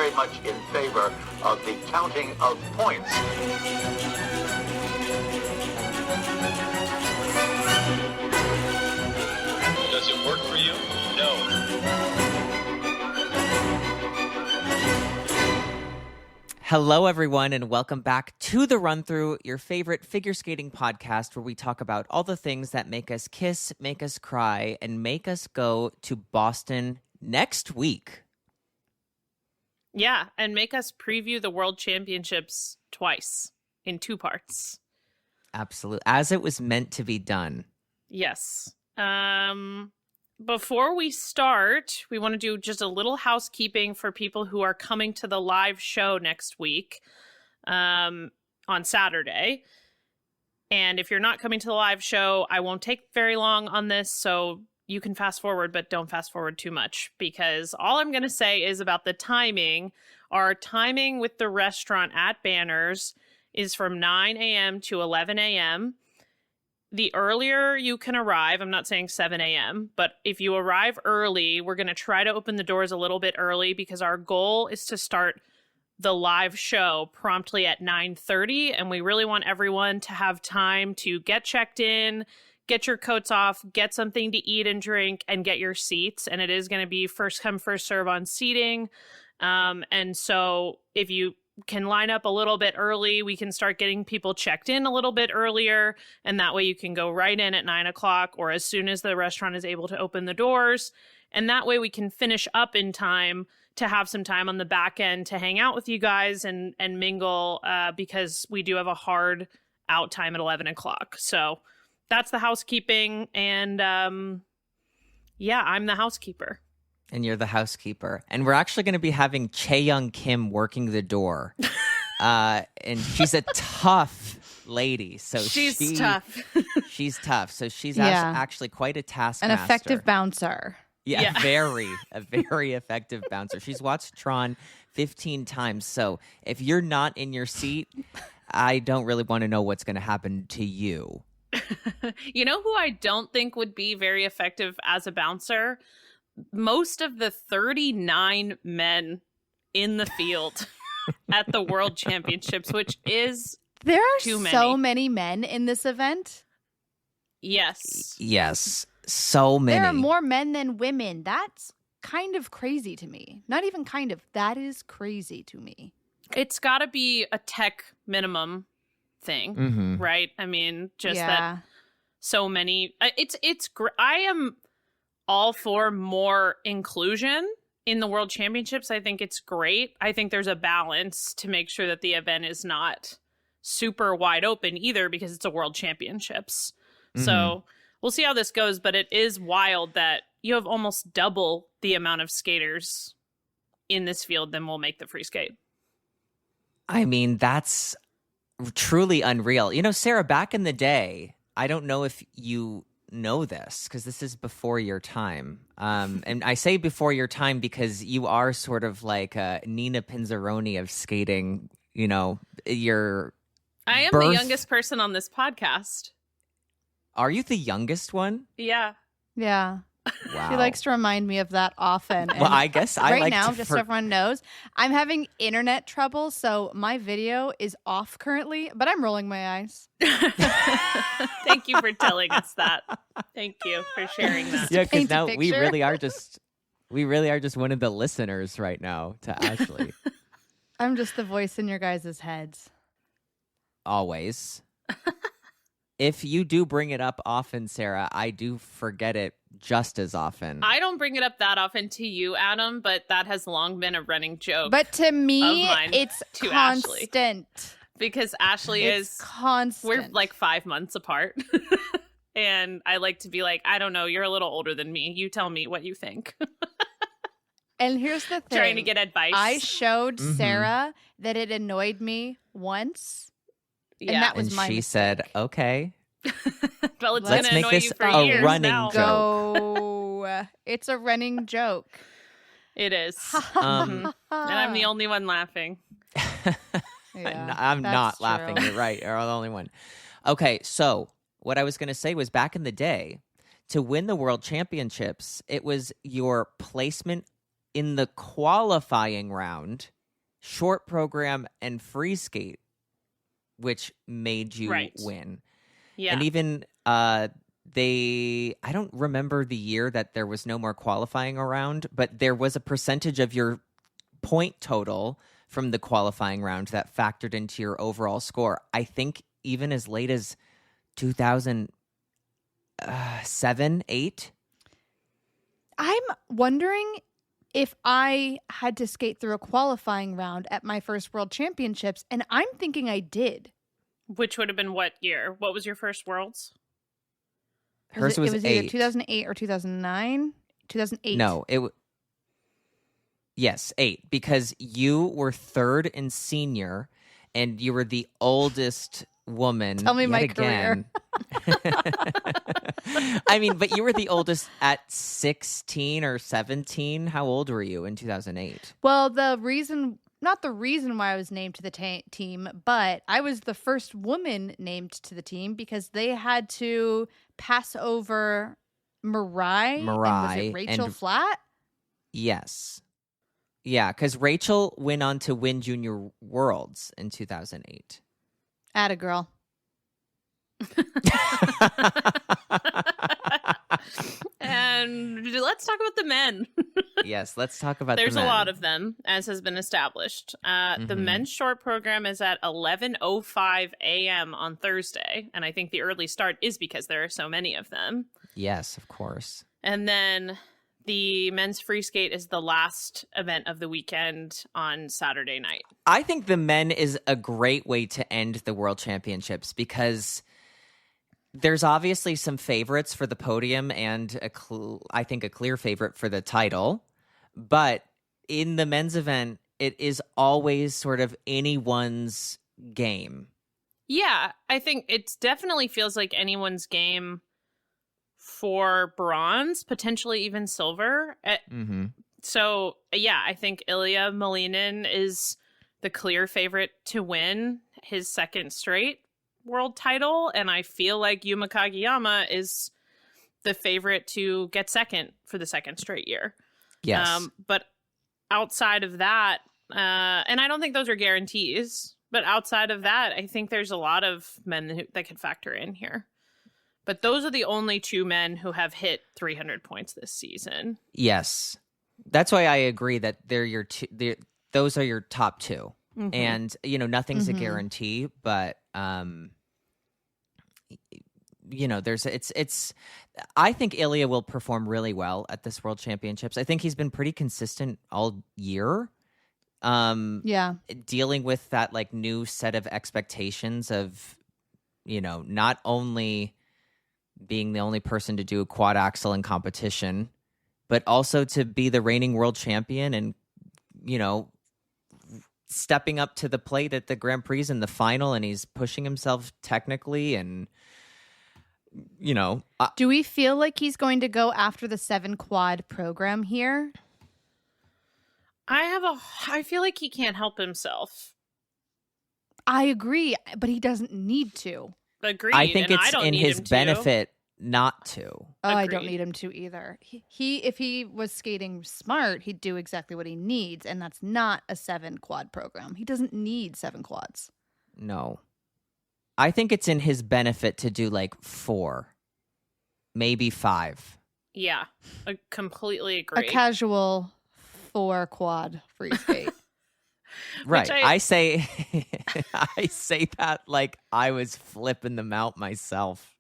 very much in favor of the counting of points. Does it work for you? No. Hello, everyone, and welcome back to The Run Through, your favorite figure skating podcast where we talk about all the things that make us kiss, make us cry, and make us go to Boston next week. Yeah, and make us preview the World Championships twice in 2 parts. Absolutely. As it was meant to be done. Yes. Before we start, we want to do just a little housekeeping for people who are coming to the live show next week on Saturday. And if you're not coming to the live show, I won't take very long on this, so you can fast forward, but don't fast forward too much, because all I'm going to say is about the timing. Our timing with the restaurant at Banners is from 9 a.m. to 11 a.m. The earlier you can arrive, I'm not saying 7 a.m., but if you arrive early, we're going to try to open the doors a little bit early because our goal is to start the live show promptly at 9:30, and we really want everyone to have time to get checked in, get your coats off, get something to eat and drink, and get your seats. And it is going to be first come, first serve on seating. And so if you can line up a little bit early, we can start getting people checked in a little bit earlier. And that way you can go right in at 9 o'clock or as soon as the restaurant is able to open the doors. And that way we can finish up in time to have some time on the back end to hang out with you guys and mingle because we do have a hard out time at 11 o'clock. So that's the housekeeping. And yeah, I'm the housekeeper. And you're the housekeeper. And we're actually going to be having Chae-Young Kim working the door. And she's a tough lady. So she's tough. She's tough. So she's Yeah. actually quite a taskmaster. An effective bouncer. Yeah, a very effective bouncer. She's watched Tron 15 times. So if you're not in your seat, I don't really want to know what's going to happen to you. You know who I don't think would be very effective as a bouncer? Most of the 39 men in the field at the World Championships, which is There are too so many. many men in this event. Yes. Yes, so many. There are more men than women. That's kind of crazy to me. Not even kind of. That is crazy to me. It's got to be a tech minimum thing, Mhm. right? I mean, just yeah. that so many. I am all for more inclusion in the World Championships. I think it's great. I think there's a balance to make sure that the event is not super wide open either because it's a World Championships. So we'll see how this goes, but it is wild that you have almost double the amount of skaters in this field than will make the free skate. I mean, that's truly unreal. You know, Sarah, back in the day, I don't know if you know this because this is before your time. And I say before your time because you are sort of like Nina Pinzaroni of skating. You know, I am the youngest person on this podcast. Are you the youngest one? Yeah. Yeah. Wow. She likes to remind me of that often. Well, I guess I right like now, to just so everyone knows, I'm having internet trouble, so my video is off currently, but I'm rolling my eyes. Thank you for telling us that. Thank you for sharing that. Yeah, because paint a now we picture. really are just one of the listeners right now to Ashley. I'm just the voice in your guys' heads. Always. If you do bring it up often, Sarah, I do forget it just as often. I don't bring it up that often to you, Adam, but that has long been a running joke. But to me, Of mine it's to Ashley. constant. because Ashley It's is constant. we're like 5 months apart. And I like to be like, I don't know, you're a little older than me. You tell me what you think. And here's the thing. Trying to get advice. I showed Mhm. Sarah that it annoyed me once. yeah. and that was and my she mistake. said, okay. Well, it's Let's gonna make annoy this you for a years running now. joke. Go. It's a running joke. It is. Um, And I'm the only one laughing. Yeah, I'm that's not true. laughing. You're right. You're the only one. Okay, so what I was going to say was back in the day, to win the World Championships, it was your placement in the qualifying round short program, and free skate, which made you Right. win. Yeah. And even I don't remember the year that there was no more qualifying around, but there was a percentage of your point total from the qualifying round that factored into your overall score. I think even as late as 2007, 8. I'm wondering if I had to skate through a qualifying round at my first World Championships, and I'm thinking I did. Which would have been what year? What was your first Worlds? Hers was it was 8. either 2008 or 2009. 2008. No, yes, 8, because you were third in senior, and you were the oldest woman. Tell me yet my again. I mean, but you were the oldest at 16 or 17. How old were you in 2008? Well, not the reason why I was named to the team, but I was the first woman named to the team because they had to pass over Mirai. And was it Rachel and- Flat? Yes. Yeah, because Rachel went on to win Junior Worlds in 2008. Atta girl. And let's talk about the men. Yes, let's talk about There's the a men. lot of them, as has been established. The men's short program is at 11:05 a.m. on Thursday, and I think the early start is because there are so many of them. Yes, of course. And then the men's free skate is the last event of the weekend on Saturday night. I think the men is a great way to end the World Championships because there's obviously some favorites for the podium and I think a clear favorite for the title. But in the men's event, it is always sort of anyone's game. Yeah, I think it definitely feels like anyone's game for bronze, potentially even silver. Mm-hmm. So, yeah, I think Ilya Malinin is the clear favorite to win his second straight world title. And I feel like Yuma Kageyama is the favorite to get second for the second straight year. Yes. But outside of that, and I don't think those are guarantees, but outside of that, I think there's a lot of men that could factor in here. But those are the only two men who have hit 300 points this season. Yes. That's why I agree that they're your those are your top two. Mhm. And, nothing's a guarantee, but, I think Ilya will perform really well at this World Championships. I think he's been pretty consistent all year. Yeah. Dealing with that new set of expectations of, not only being the only person to do a quad axel in competition, but also to be the reigning world champion and, stepping up to the plate at the Grand Prix in the final, and he's pushing himself technically and, Do we feel like he's going to go after the 7 quad program here? I feel like he can't help himself. I agree, but he doesn't need to. Agreed. I think and it's I don't in need his him to. benefit not to. Oh, I don't Agreed. need him to either. If he was skating smart, he'd do exactly what he needs, and that's not a 7 quad program. He doesn't need 7 quads. No. I think it's in his benefit to do 4, maybe 5. Yeah, I completely agree. A casual 4 quad free skate. Right. I- I say I say that like I was flipping them out myself.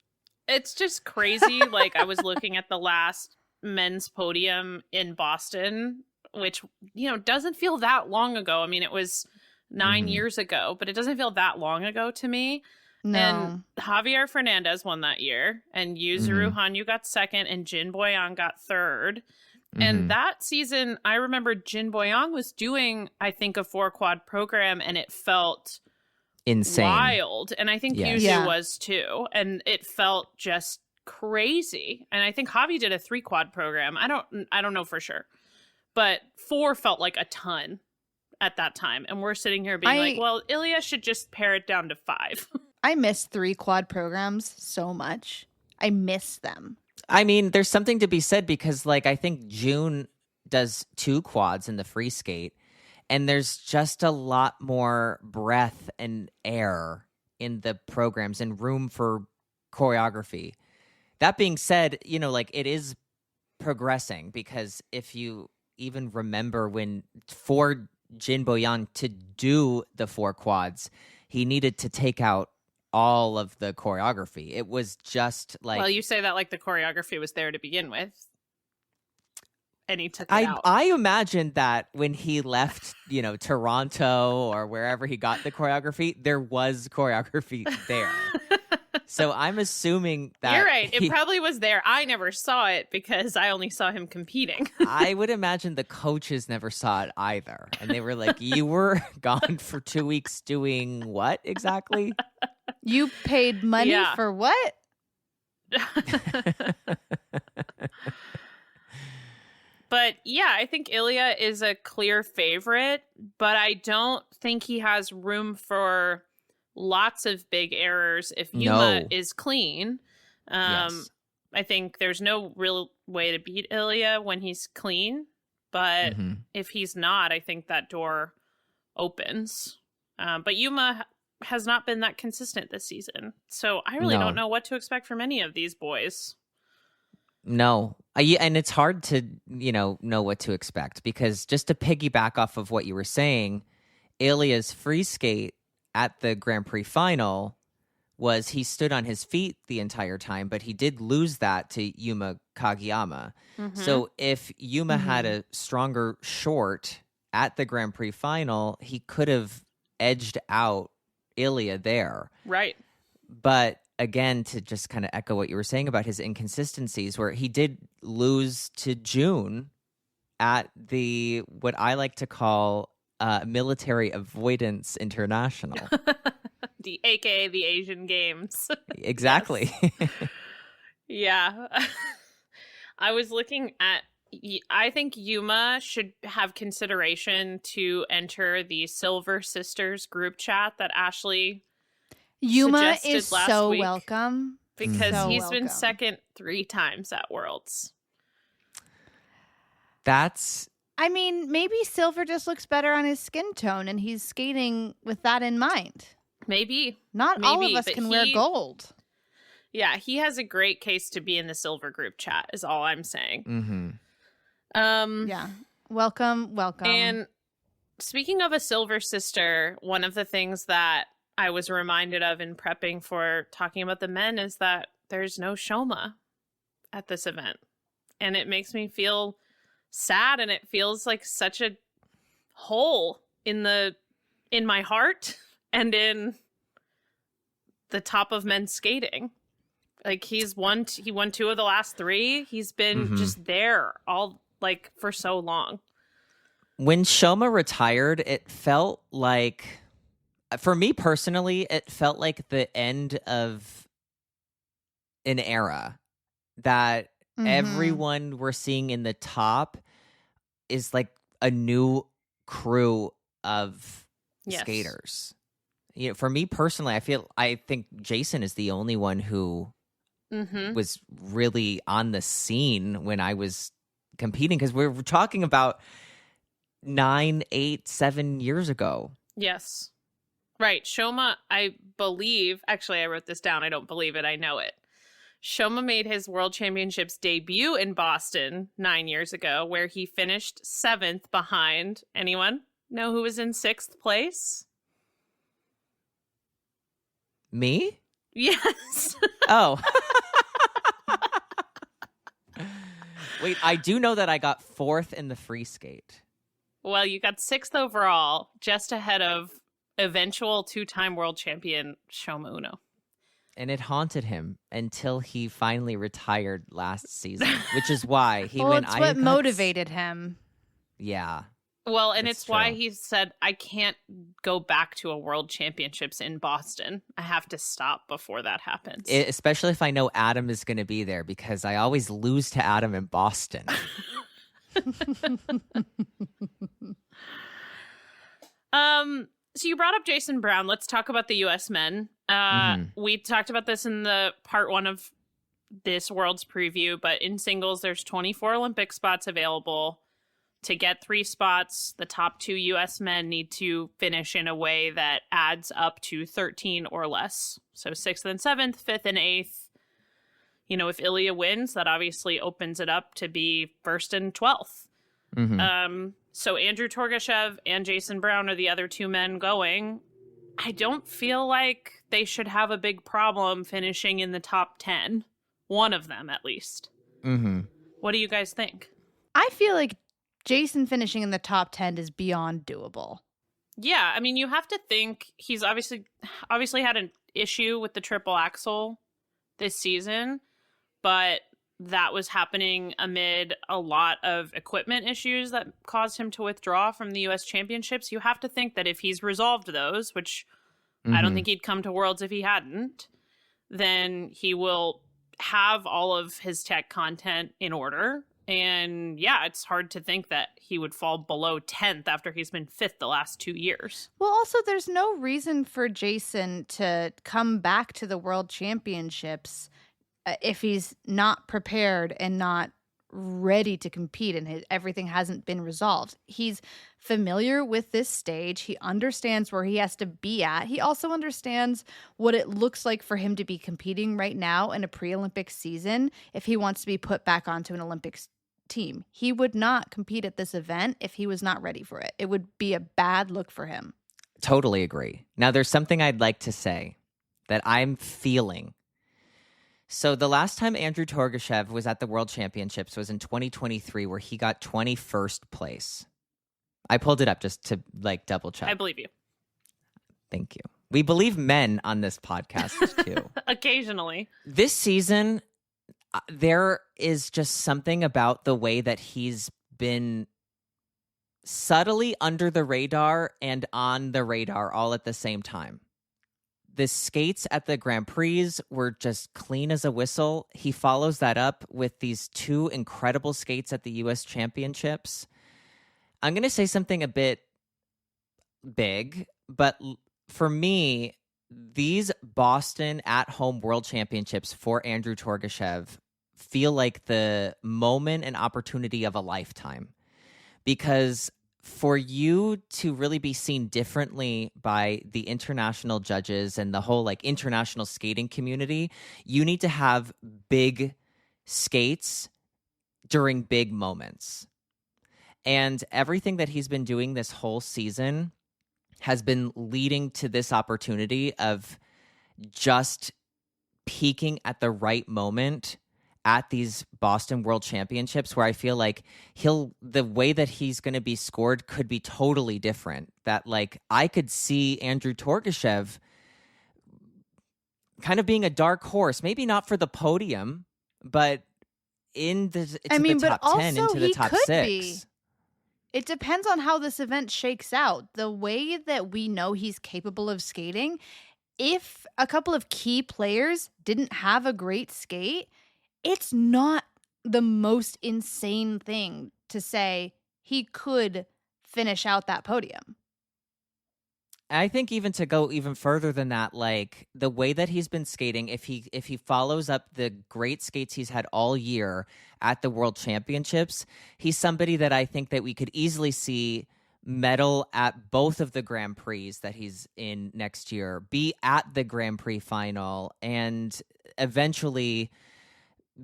It's just crazy. I was looking at the last men's podium in Boston, which, doesn't feel that long ago. I mean, it was 9 Mhm. years ago, but it doesn't feel that long ago to me. No. And Javier Fernandez won that year, and Yuzuru Hanyu got second, and Jin Boyang got third. Mhm. And that season, I remember Jin Boyang was doing, I think, a 4 quad program, and it felt Insane. wild. And I think Yes. Yuzu Yeah. was too. And it felt just crazy. And I think Javi did a 3 quad program. I don't know for sure. But 4 felt like a ton at that time. And we're sitting here being like, well, Ilya should just pare it down to 5. I miss 3 quad programs so much. I miss them. I mean, there's something to be said because I think June does 2 quads in the free skate, And there's just a lot more breath and air in the programs and room for choreography. That being said, like it is progressing, because if you even remember when for Jin Boyan to do the 4 quads, he needed to take out all of the choreography. It was just like, well, you say that like the choreography was there to begin with, and he took it out. I imagine that when he left, Toronto or wherever he got the choreography, there was choreography there. So I'm assuming that You're right. It probably was there. I never saw it because I only saw him competing. I would imagine the coaches never saw it either. And they were like, you were gone for 2 weeks doing what exactly? You paid money Yeah. for what? But yeah, I think Ilya is a clear favorite, but I don't think he has room for lots of big errors if Yuma No. is clean. Yes. I think there's no real way to beat Ilya when he's clean, but Mhm. if he's not, I think that door opens. But Yuma has not been that consistent this season, so I really No. don't know what to expect from any of these boys. No. And it's hard to, know what to expect, because just to piggyback off of what you were saying, Ilya's free skate at the Grand Prix final was he stood on his feet the entire time, but he did lose that to Yuma Kageyama. Mhm. So if Yuma had a stronger short at the Grand Prix final, he could have edged out Ilya there. Right. But again, to just kind of echo what you were saying about his inconsistencies, where he did lose to June at the, what I like to call Military Avoidance International. The AKA the Asian Games. Exactly. Yeah. I was looking at, I think Yuma should have consideration to enter the Silver Sisters group chat that Ashley, Yuma suggested is last so week. welcome. because So he's been welcome. second 3 times at Worlds. That's I mean, maybe silver just looks better on his skin tone, and he's skating with that in mind. Maybe. Not all of Maybe, us but can wear he- gold. Yeah, he has a great case to be in the silver group chat, is all I'm saying. Yeah. Welcome. And speaking of a silver sister, one of the things that I was reminded of in prepping for talking about the men is that there's no Shoma at this event. And it makes me feel sad, and it feels like such a hole in my heart and in the top of men's skating. Like he won 2 of the last 3. He's been just there all like for so long. When Shoma retired, it felt like, for me personally, it felt like the end of an era that everyone we're seeing in the top is like a new crew of Yes. skaters. For me personally, I think Jason is the only one who Mm-hmm. was really on the scene when I was competing, because we were talking about 9, 8, 7 years ago. Yes. Right. Shoma, I believe, actually, I wrote this down. I don't believe it. I know it. Shoma made his World Championships debut in Boston 9 years ago, where he finished 7th behind, anyone know who was in 6th place? Me? Yes. Oh. Wait, I do know that I got 4th in the free skate. Well, you got 6th overall, just ahead of eventual 2-time world champion Shoma Uno. And it haunted him until he finally retired last season, which is why he Well, went. it's what motivated him. Yeah. Well, and It's it's why true. he said, I can't go back to a world championships in Boston. I have to stop before that happens. Especially if I know Adam is going to be there, because I always lose to Adam in Boston. So you brought up Jason Brown. Let's talk about the U.S. men. We talked about this in the part 1 of this World's preview, but in singles, there's 24 Olympic spots available. to get 3 spots, the top 2 U.S. men need to finish in a way that adds up to 13 or less. So 6th and 7th, 5th and 8th. You know, if Ilya wins, that obviously opens it up to be 1st and 12th. So Andrew Torgashev and Jason Brown are the other 2 men going. I don't feel like they should have a big problem finishing in the top 10. One of them, at least. What do you guys think? I feel like Jason finishing in the top 10 is beyond doable. Yeah, I mean, you have to think he's obviously had an issue with the triple axel this season, but that was happening amid a lot of equipment issues that caused him to withdraw from the U.S. Championships. You have to think that if he's resolved those, which I don't think he'd come to Worlds if he hadn't, then he will have all of his tech content in order. And yeah, it's hard to think that he would fall below 10th after he's been 5th the last 2 years. Well, also, there's no reason for Jason to come back to the World Championships if he's not prepared and not ready to compete and everything hasn't been resolved. He's familiar with this stage. He understands where he has to be at. He also understands what it looks like for him to be competing right now in a pre-Olympic season if he wants to be put back onto an Olympics team. He would not compete at this event if he was not ready for it. It would be a bad look for him. Totally agree. Now, there's something I'd like to say that I'm feeling. So the last time Andrew Torgashev was at the World Championships was in 2023, where he got 21st place. I pulled it up just to double check. I believe you. Thank you. We believe men on this podcast too. Occasionally. This season, there is just something about the way that he's been subtly under the radar and on the radar all at the same time. The skates at the Grand Prix were just clean as a whistle. He follows that up with these 2 incredible skates at the U.S. Championships. I'm going to say something a bit big, but for me, these Boston at-home World Championships for Andrew Torgashev feel like the moment and opportunity of a lifetime. Because for you to really be seen differently by the international judges and the whole international skating community, you need to have big skates during big moments. And everything that he's been doing this whole season has been leading to this opportunity of just peaking at the right moment at these Boston World Championships, where I feel like the way that he's going to be scored could be totally different. That I could see Andrew Torgashev kind of being a dark horse, maybe not for the podium, but in the top 10, into the top 6. It depends on how this event shakes out. The way that we know he's capable of skating, if a couple of key players didn't have a great skate, it's not the most insane thing to say he could finish out that podium. I think even to go even further than that, the way that he's been skating, if he follows up the great skates he's had all year at the World Championships, he's somebody that I think that we could easily see medal at both of the Grand Prix that he's in next year, be at the Grand Prix final, and eventually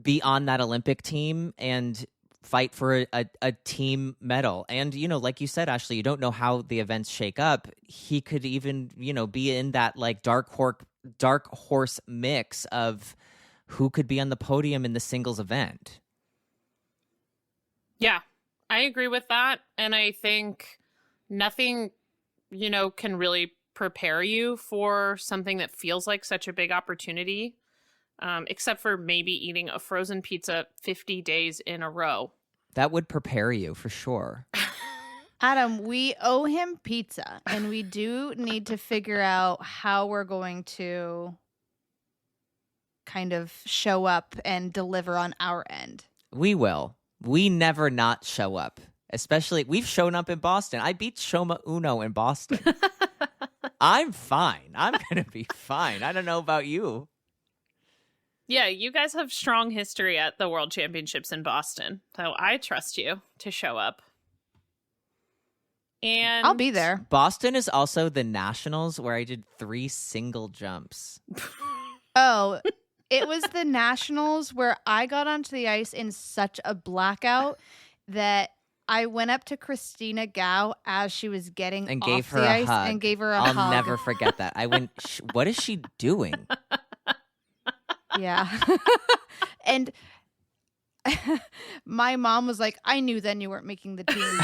be on that Olympic team and fight for a team medal. And, like you said, Ashley, you don't know how the events shake up. He could even, be in that dark horse mix of who could be on the podium in the singles event. Yeah, I agree with that. And I think nothing, can really prepare you for something that feels like such a big opportunity. Except for maybe eating a frozen pizza 50 days in a row. That would prepare you for sure. Adam, we owe him pizza, and we do need to figure out how we're going to kind of show up and deliver on our end. We will. We never not show up. Especially, we've shown up in Boston. I beat Shoma Uno in Boston. I'm fine. I'm going to be fine. I don't know about you. Yeah, you guys have strong history at the World Championships in Boston, so I trust you to show up. And I'll be there. Boston is also the Nationals where I did 3 single jumps. Oh, it was the Nationals where I got onto the ice in such a blackout that I went up to Christina Gao as she was getting And off gave her the a ice hug. and gave her a I'll hug. never forget that. I went, what is she doing? Yeah. And my mom was like, I knew then you weren't making the team.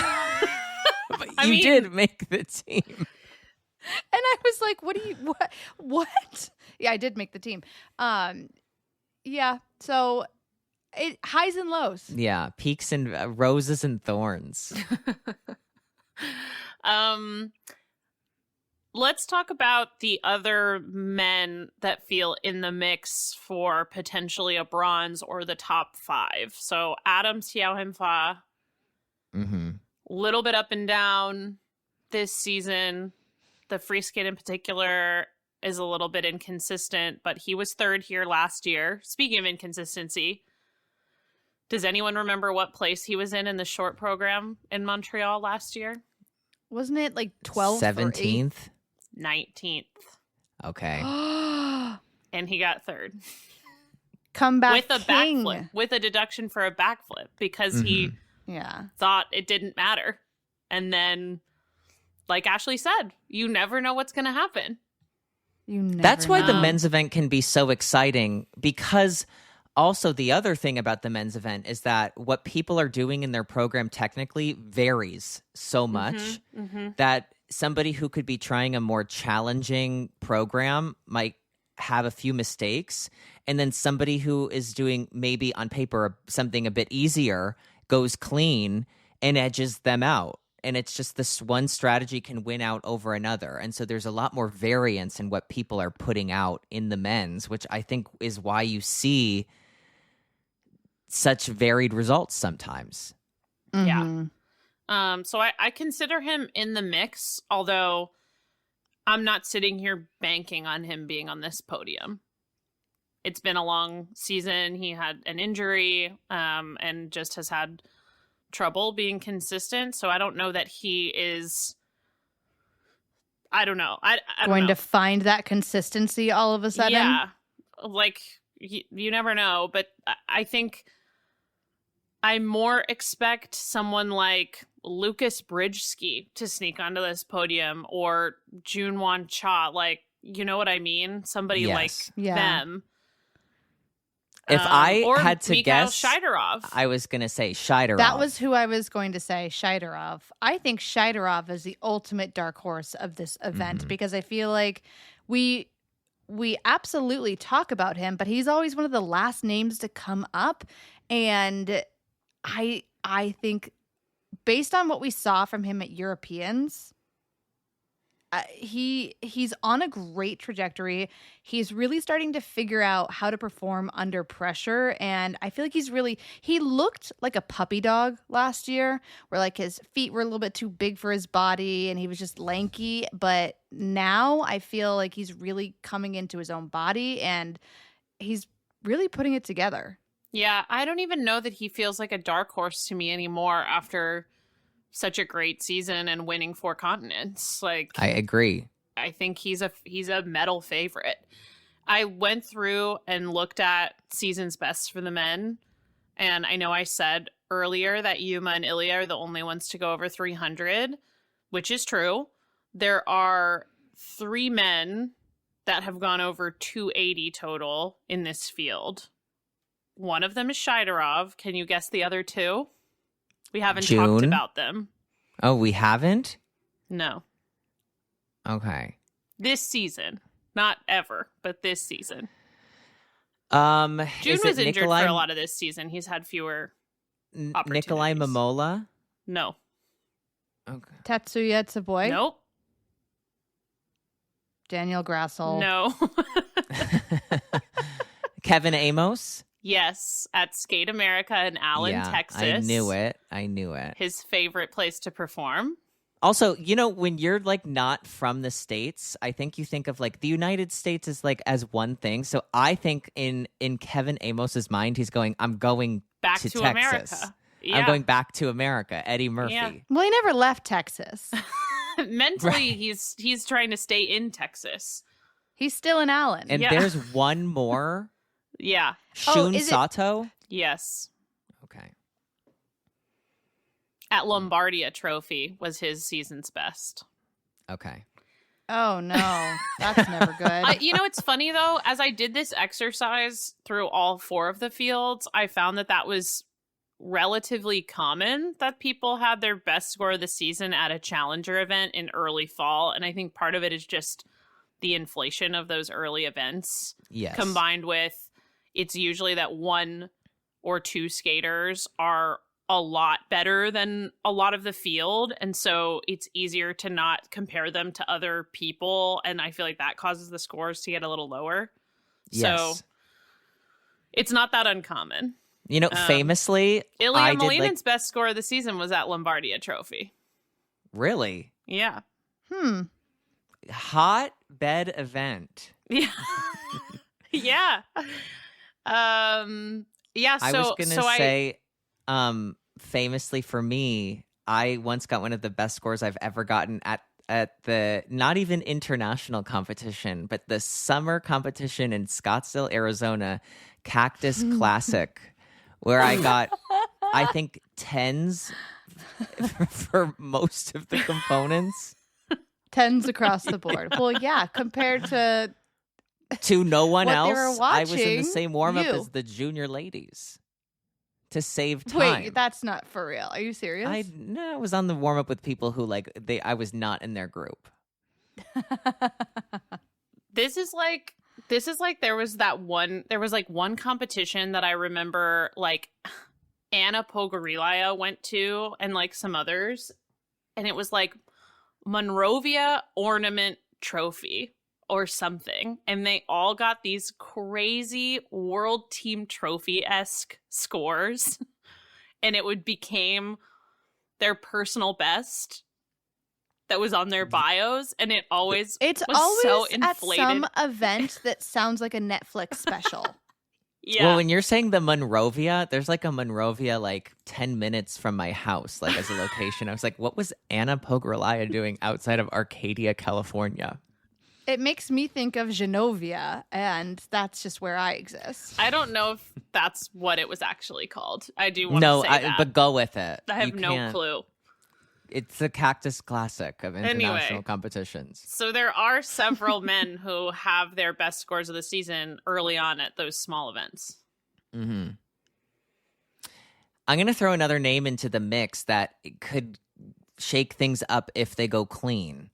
But I you mean- did make the team. And I was like, what? Yeah, I did make the team. Yeah. So it highs and lows. Yeah, peaks and roses and thorns. Let's talk about the other men that feel in the mix for potentially a bronze or the top 5. So Adam Xiaohemfa, Mm-hmm. little bit up and down this season. The free skate in particular is a little bit inconsistent, but he was 3rd here last year. Speaking of inconsistency, does anyone remember what place he was in the short program in Montreal last year? Wasn't it like 12th 17th? 19th. Okay. or And he got 3rd. Comeback With a king. backflip, with a deduction for a backflip because he Yeah. thought it didn't matter. And then, like Ashley said, you never know what's going to happen. You never That's why the know. men's event can be so exciting, because also the other thing about the men's event is that what people are doing in their program technically varies so much that somebody who could be trying a more challenging program might have a few mistakes, and then somebody who is doing maybe on paper something a bit easier goes clean and edges them out. And it's just this one strategy can win out over another. And so there's a lot more variance in what people are putting out in the men's, which I think is why you see such varied results sometimes. Yeah. Mhm. So I consider him in the mix, although I'm not sitting here banking on him being on this podium. It's been a long season. He had an injury and just has had trouble being consistent. So I don't know that he is. I don't know. I don't Going know. to find that consistency all of a sudden. Yeah, like you never know. But I think I more expect someone like Lucas Bridgeski to sneak onto this podium, or Junwon Cha. Like, you know what I mean? Somebody Yes. like Yeah. them. If I or had to Mikhail guess, Shidorov. I was going to say Shidorov. That was who I was going to say, Shidorov. I think Shidorov is the ultimate dark horse of this event because I feel like we absolutely talk about him, but he's always one of the last names to come up. And I think based on what we saw from him at Europeans, he's on a great trajectory. He's really starting to figure out how to perform under pressure, and I feel like he looked like a puppy dog last year, where like his feet were a little bit too big for his body and he was just lanky, but now I feel like he's really coming into his own body and he's really putting it together. Yeah, I don't even know that he feels like a dark horse to me anymore after such a great season and winning 4 continents. Like, I agree. I think he's a medal favorite. I went through and looked at season's best for the men, and I know I said earlier that Yuma and Ilya are the only ones to go over 300, which is true. There are 3 men that have gone over 280 total in this field. One of them is Shidorov. Can you guess the other 2? We haven't talked June? about them. Oh, we haven't? No. Okay. This season. Not ever, but this season. June June was injured for a lot of this season. He's had fewer Nikolai opportunities. Momola? No. Okay. Tatsuya Tsuboi, Nope. Daniel Grassel. No. Kevin Amos? Yes, at Skate America in Allen, Yeah, Texas. I knew it. His favorite place to perform. Also, you know, when you're like not from the States, I think you think of like the United States as like as one thing. So I think in Kevin Amos's mind, he's going, I'm going Back to to Texas. America. I'm going back to America. Eddie Murphy. Yeah. Well, he never left Texas. Mentally, Right. he's trying to stay in Texas. He's still in Allen. And Yeah. there's one more. Yeah. Shun is it- Sato. Yes. Okay. At Lombardia Trophy was his season's best. Okay. Oh no, that's never good. It's funny though, as I did this exercise through all 4 of the fields, I found that was relatively common that people had their best score of the season at a challenger event in early fall. And I think part of it is just the inflation of those early events Yes. combined with it's usually that 1 or 2 skaters are a lot better than a lot of the field, and so it's easier to not compare them to other people, and I feel like that causes the scores to get a little lower. Yes. So it's not that uncommon. Famously, Ilya I did Molinen's best score of the season was at Lombardia Trophy. really Yeah. hotbed event. Yeah. Yeah. Yeah, I was gonna say, famously for me, I once got one of the best scores I've ever gotten at the not even international competition, but the summer competition in Scottsdale, Arizona, Cactus Classic, where I got, I think, 10s for most of the components. 10s across the board. Well, yeah, compared to To no one What they else, were I was in the watching, same warm-up you. as the junior ladies to save time. wait, that's not for real. Are you serious? I was on the warm up with people who I was not in their group. This is like there was one competition that I remember like Anna Pogorilia went to and like some others, and it was like Monrovia Ornament Trophy or something, and they all got these crazy World Team Trophy-esque scores, and it became their personal best that was on their bios, and it always It's was always so at inflated. some event that sounds like a Netflix special. Yeah. Well, when you're saying the Monrovia, there's like a Monrovia like 10 minutes from my house, like as a location. I was like, what was Anna Pogorelaya doing outside of Arcadia, California? It makes me think of Genovia, and that's just where I exist. I don't know if that's what it was actually called. I do want No, to say that. but go with it. I have You no can't- clue. It's the Cactus Classic of international Anyway. competitions. So there are several men who have their best scores of the season early on at those small events. Mm-hmm. I'm going to throw another name into the mix that could shake things up if they go clean.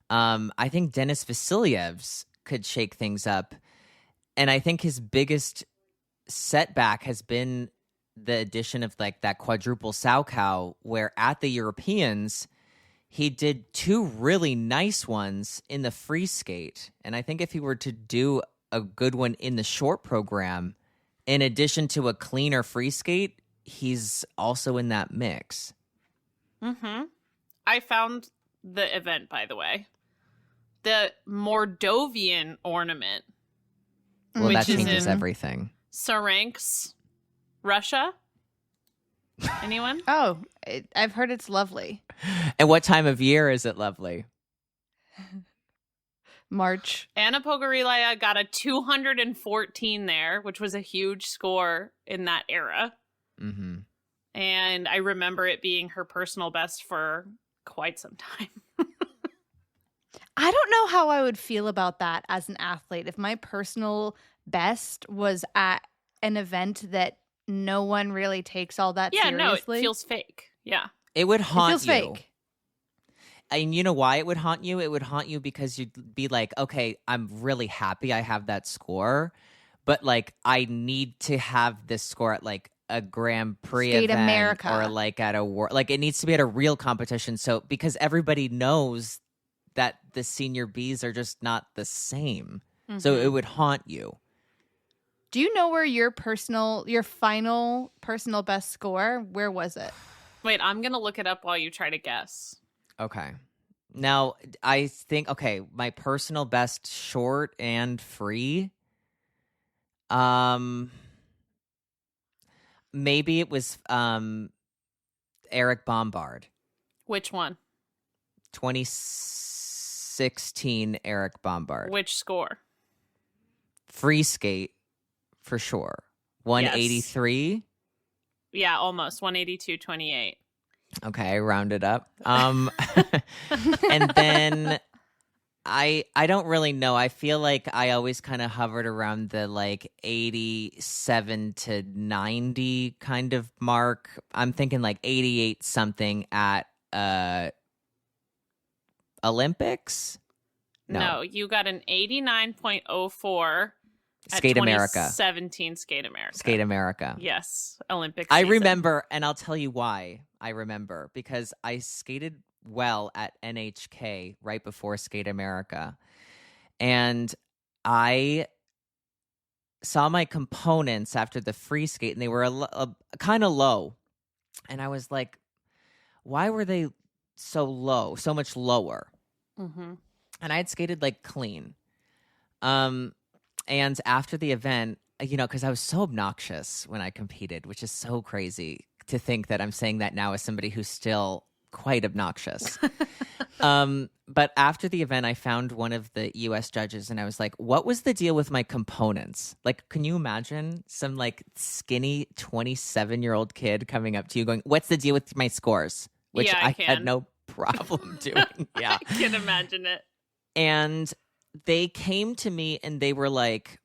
I think Denis Vasilyev's could shake things up. And I think his biggest setback has been the addition of like that quadruple Salchow, where at the Europeans, he did 2 really nice ones in the free skate. And I think if he were to do a good one in the short program, in addition to a cleaner free skate, he's also in that mix. Mm-hmm. I found the event, by the way. The Mordovian Ornament, Well, Which that is changes in- everything. Saransk, Russia. Anyone? Oh, I've heard it's lovely. And what time of year is it lovely? March. Anna Pogorilia got a 214 there, which was a huge score in that era. Mm-hmm. And I remember it being her personal best for quite some time. I don't know how I would feel about that as an athlete if my personal best was at an event that no one really takes all that Yeah, seriously. no, it feels fake. Yeah. It would It haunt feels you. fake. And you know why it would haunt you? It would haunt you because you'd be like, okay, I'm really happy I have that score, but like I need to have this score at like a Grand Prix Skate event America. or like at a like it needs to be at a real competition. So because everybody knows that the senior Bs are just not the same, so Mhm. it would haunt you. Do you know where your final personal best score? Where was it? Wait, I'm going to look it up while you try to guess. Okay. Now, I think, okay, my personal best short and free. maybe it was Eric Bombard. Which one? 2016 Eric Bombard. Which score? Free skate for sure. 183. Yeah, almost 182.28. Okay, I rounded up. And then I don't really know. I feel like I always kind of hovered around the like 87 to 90 kind of mark. I'm thinking like 88 something at Olympics. No, you got an 89.04 at Skate America. 2017 Skate America. Skate America. Yes, Olympics. I season. remember, and I'll tell you why I remember, because I skated well at NHK right before Skate America. And I saw my components after the free skate, and they were kind of low. And I was like, why were they so low, so much lower? Mm-hmm. And I had skated like clean. And after the event, you know, because I was so obnoxious when I competed, which is so crazy to think that I'm saying that now as somebody who's still quite obnoxious. But after the event, I found one of the US judges and I was like, what was the deal with my components? Like, can you imagine some like skinny 27-year-old kid coming up to you going, what's the deal with my scores? Which Yeah, I had can. no problem doing. Yeah. I can imagine it. And they came to me and they were like,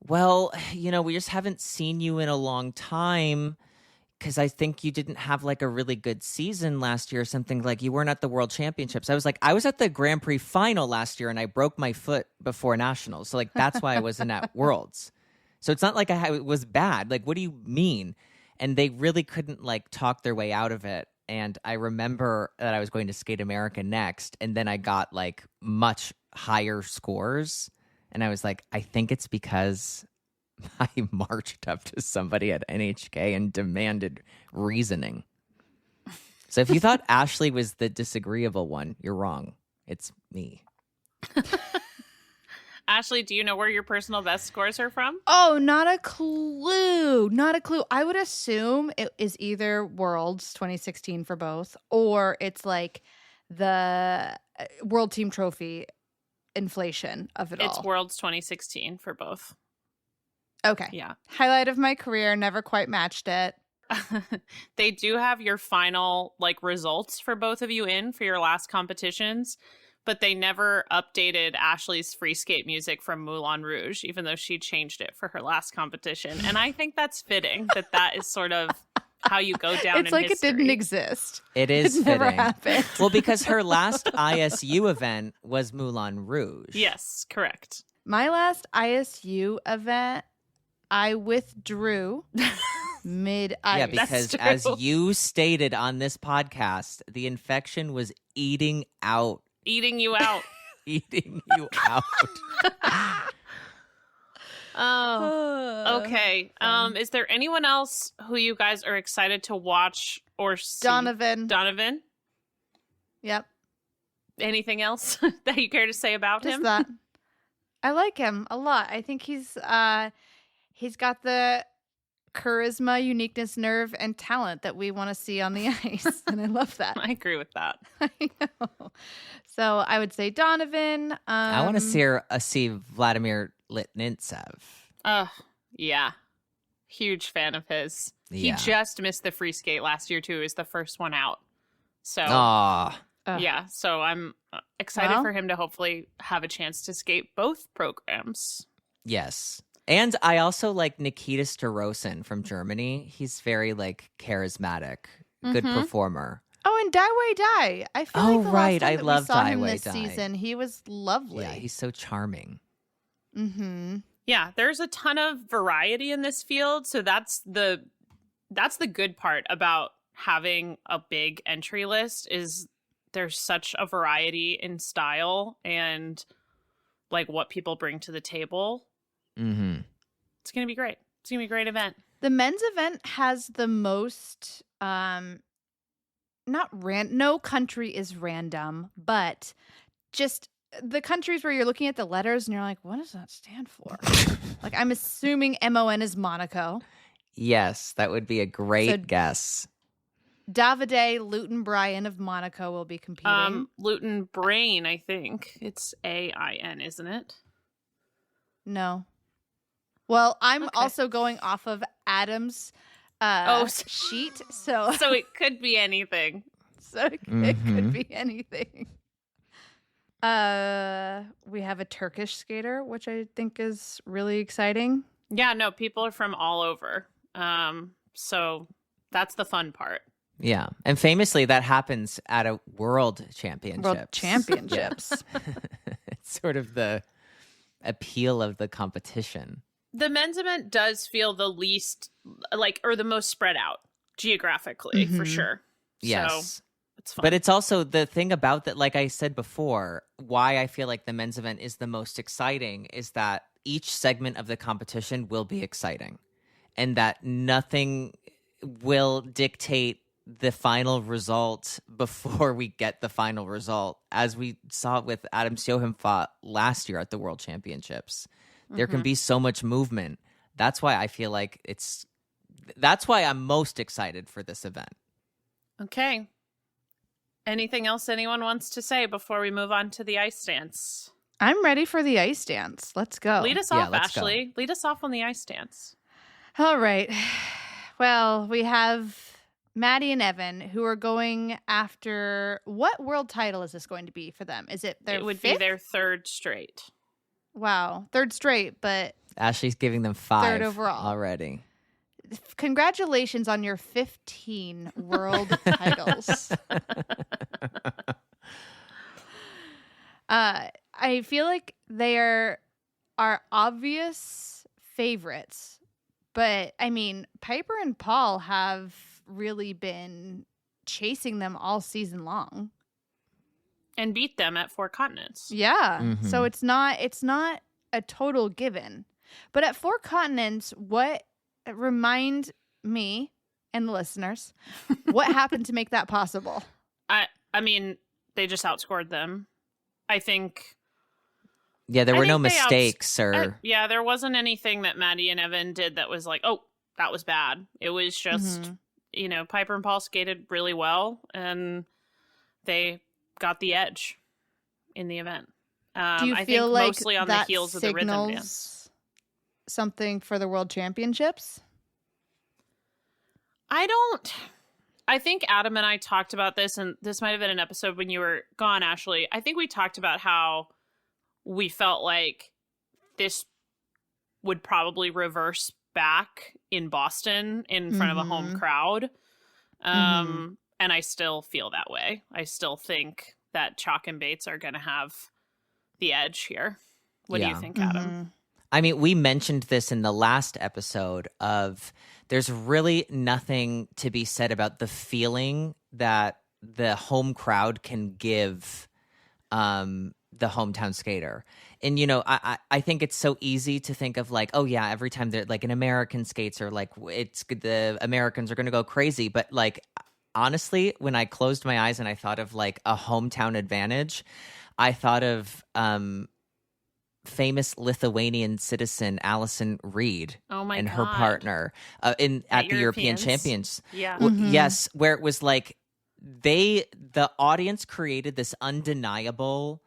well, you know, we just haven't seen you in a long time because I think you didn't have like a really good season last year or something. Like you weren't at the World Championships. I was like, I was at the Grand Prix final last year and I broke my foot before Nationals. So like, that's why I wasn't at Worlds. So it's not like it was bad. Like, what do you mean? And they really couldn't like talk their way out of it. And I remember that I was going to Skate America next. And then I got like much higher scores. And I was like, I think it's because I marched up to somebody at NHK and demanded reasoning. So if you thought Ashley was the disagreeable one, you're wrong. It's me. Ashley, do you know where your personal best scores are from? Oh, not a clue. Not a clue. I would assume it is either Worlds 2016 for both, or it's like the World Team Trophy inflation of it all. It's Worlds 2016 for both. Okay. Yeah. Highlight of my career, never quite matched it. They do have your final like results for both of you in for your last competitions, but they never updated Ashley's free skate music from Moulin Rouge, even though she changed it for her last competition. And I think that's fitting that is sort of how you go down It's in like history. it didn't exist. It is It never fitting. happened. Well, because her last ISU event was Moulin Rouge. Yes, correct. My last ISU event, I withdrew mid-ice. Yeah, because true. as you stated on this podcast, the infection was eating Eating you out. you out. Oh, okay. Is there anyone else who you guys are excited to watch or see? Donovan. Yep. Anything else that you care to say about Just him? that. I like him a lot. I think he's got the charisma, uniqueness, nerve, and talent that we want to see on the ice. And I love that. I agree with that. I know. So I would say Donovan. I want to see Vladimir Litvinenko. Yeah. Huge fan of his. Yeah. He just missed the free skate last year too. He was the first one out. So Aw. yeah, so I'm excited Well. for him to hopefully have a chance to skate both programs. Yes. And I also like Nikita Starosin from Germany. He's very like charismatic, good Mhm. performer. Oh, and Daiwei Dai. I feel Oh, like the right. last time I that love we saw him Daiwei this Dai. season, he was lovely. Yeah, he's so charming. Mm-hmm. Yeah, there's a ton of variety in this field, so that's the good part about having a big entry list is there's such a variety in style and like what people bring to the table. Mm-hmm. It's going to be great. It's going to be a great event. The men's event has the most no country is random, but just the countries where you're looking at the letters and you're like, what does that stand for? Like, I'm assuming MON is Monaco. Yes, that would be a great So- guess. Davide Luton Bryan of Monaco will be competing. Luton Brain, I think. It's AIN, isn't it? No. Well, I'm Okay. also going off of Adam's Oh, sheet, so So it could be anything. it Mhm. could be anything. We have a Turkish skater, which I think is really exciting. Yeah, no, people are from all over. So that's the fun part. Yeah. And famously, that happens at a world championship. World championships. It's sort of the appeal of the competition. The men's event does feel the least or the most spread out geographically, for Mhm. sure. Yes. So it's fun. But it's also the thing about that, like I said before, why I feel like the men's event is the most exciting is that each segment of the competition will be exciting and that nothing will dictate the final result before we get the final result, as we saw with Adam Siohim fought last year at the World Championships. There can Mhm. be so much movement. That's why I feel like that's why I'm most excited for this event. Okay. Anything else anyone wants to say before we move on to the ice dance? I'm ready for the ice dance. Let's go. Lead us Yeah, off, let's go. Ashley. Lead us off on the ice dance. All right. Well, we have Maddie and Evan who are going after what world title is this going to be for them? Is it their It would fifth? be their third straight. Wow, third straight, but Ashley's giving them 5 overall. already. congratulations on your 15 world titles. I feel like they are obvious favorites, but I mean, Piper and Paul have really been chasing them all season long. And beat them at Four Continents. Yeah. So Mhm. it's not a total given. But at Four Continents, what remind me and the listeners, what happened to make that possible? I mean, they just outscored them. I think Yeah, there I were no think they mistakes or yeah, there wasn't anything that Maddie and Evan did that was like, oh, that was bad. It was just, Mhm. Piper and Paul skated really well and they got the edge in the event. Do you I feel think like mostly on the that heels of the rhythm signals dance. something for the World Championships? I think Adam and I talked about this, and this might have been an episode when you were gone, Ashley. I think we talked about how we felt like this would probably reverse back in Boston in front of a home Mhm. crowd. Mhm. And I still feel that way. I still think that Chalk and Bates are going to have the edge here. What do you Yeah. think, Adam? Mhm. I mean, we mentioned this in the last episode of there's really nothing to be said about the feeling that the home crowd can give the hometown skater. And, I think it's so easy to think of like, oh, yeah, every time they're like an American skates are like, the Americans are going to go crazy. But like, honestly, when I closed my eyes and I thought of like a hometown advantage, I thought of famous Lithuanian citizen Allison Reed Oh my and God. her partner at the European Europeans. Champions. Yeah. Well, Mhm. yes, where it was like the audience created this undeniable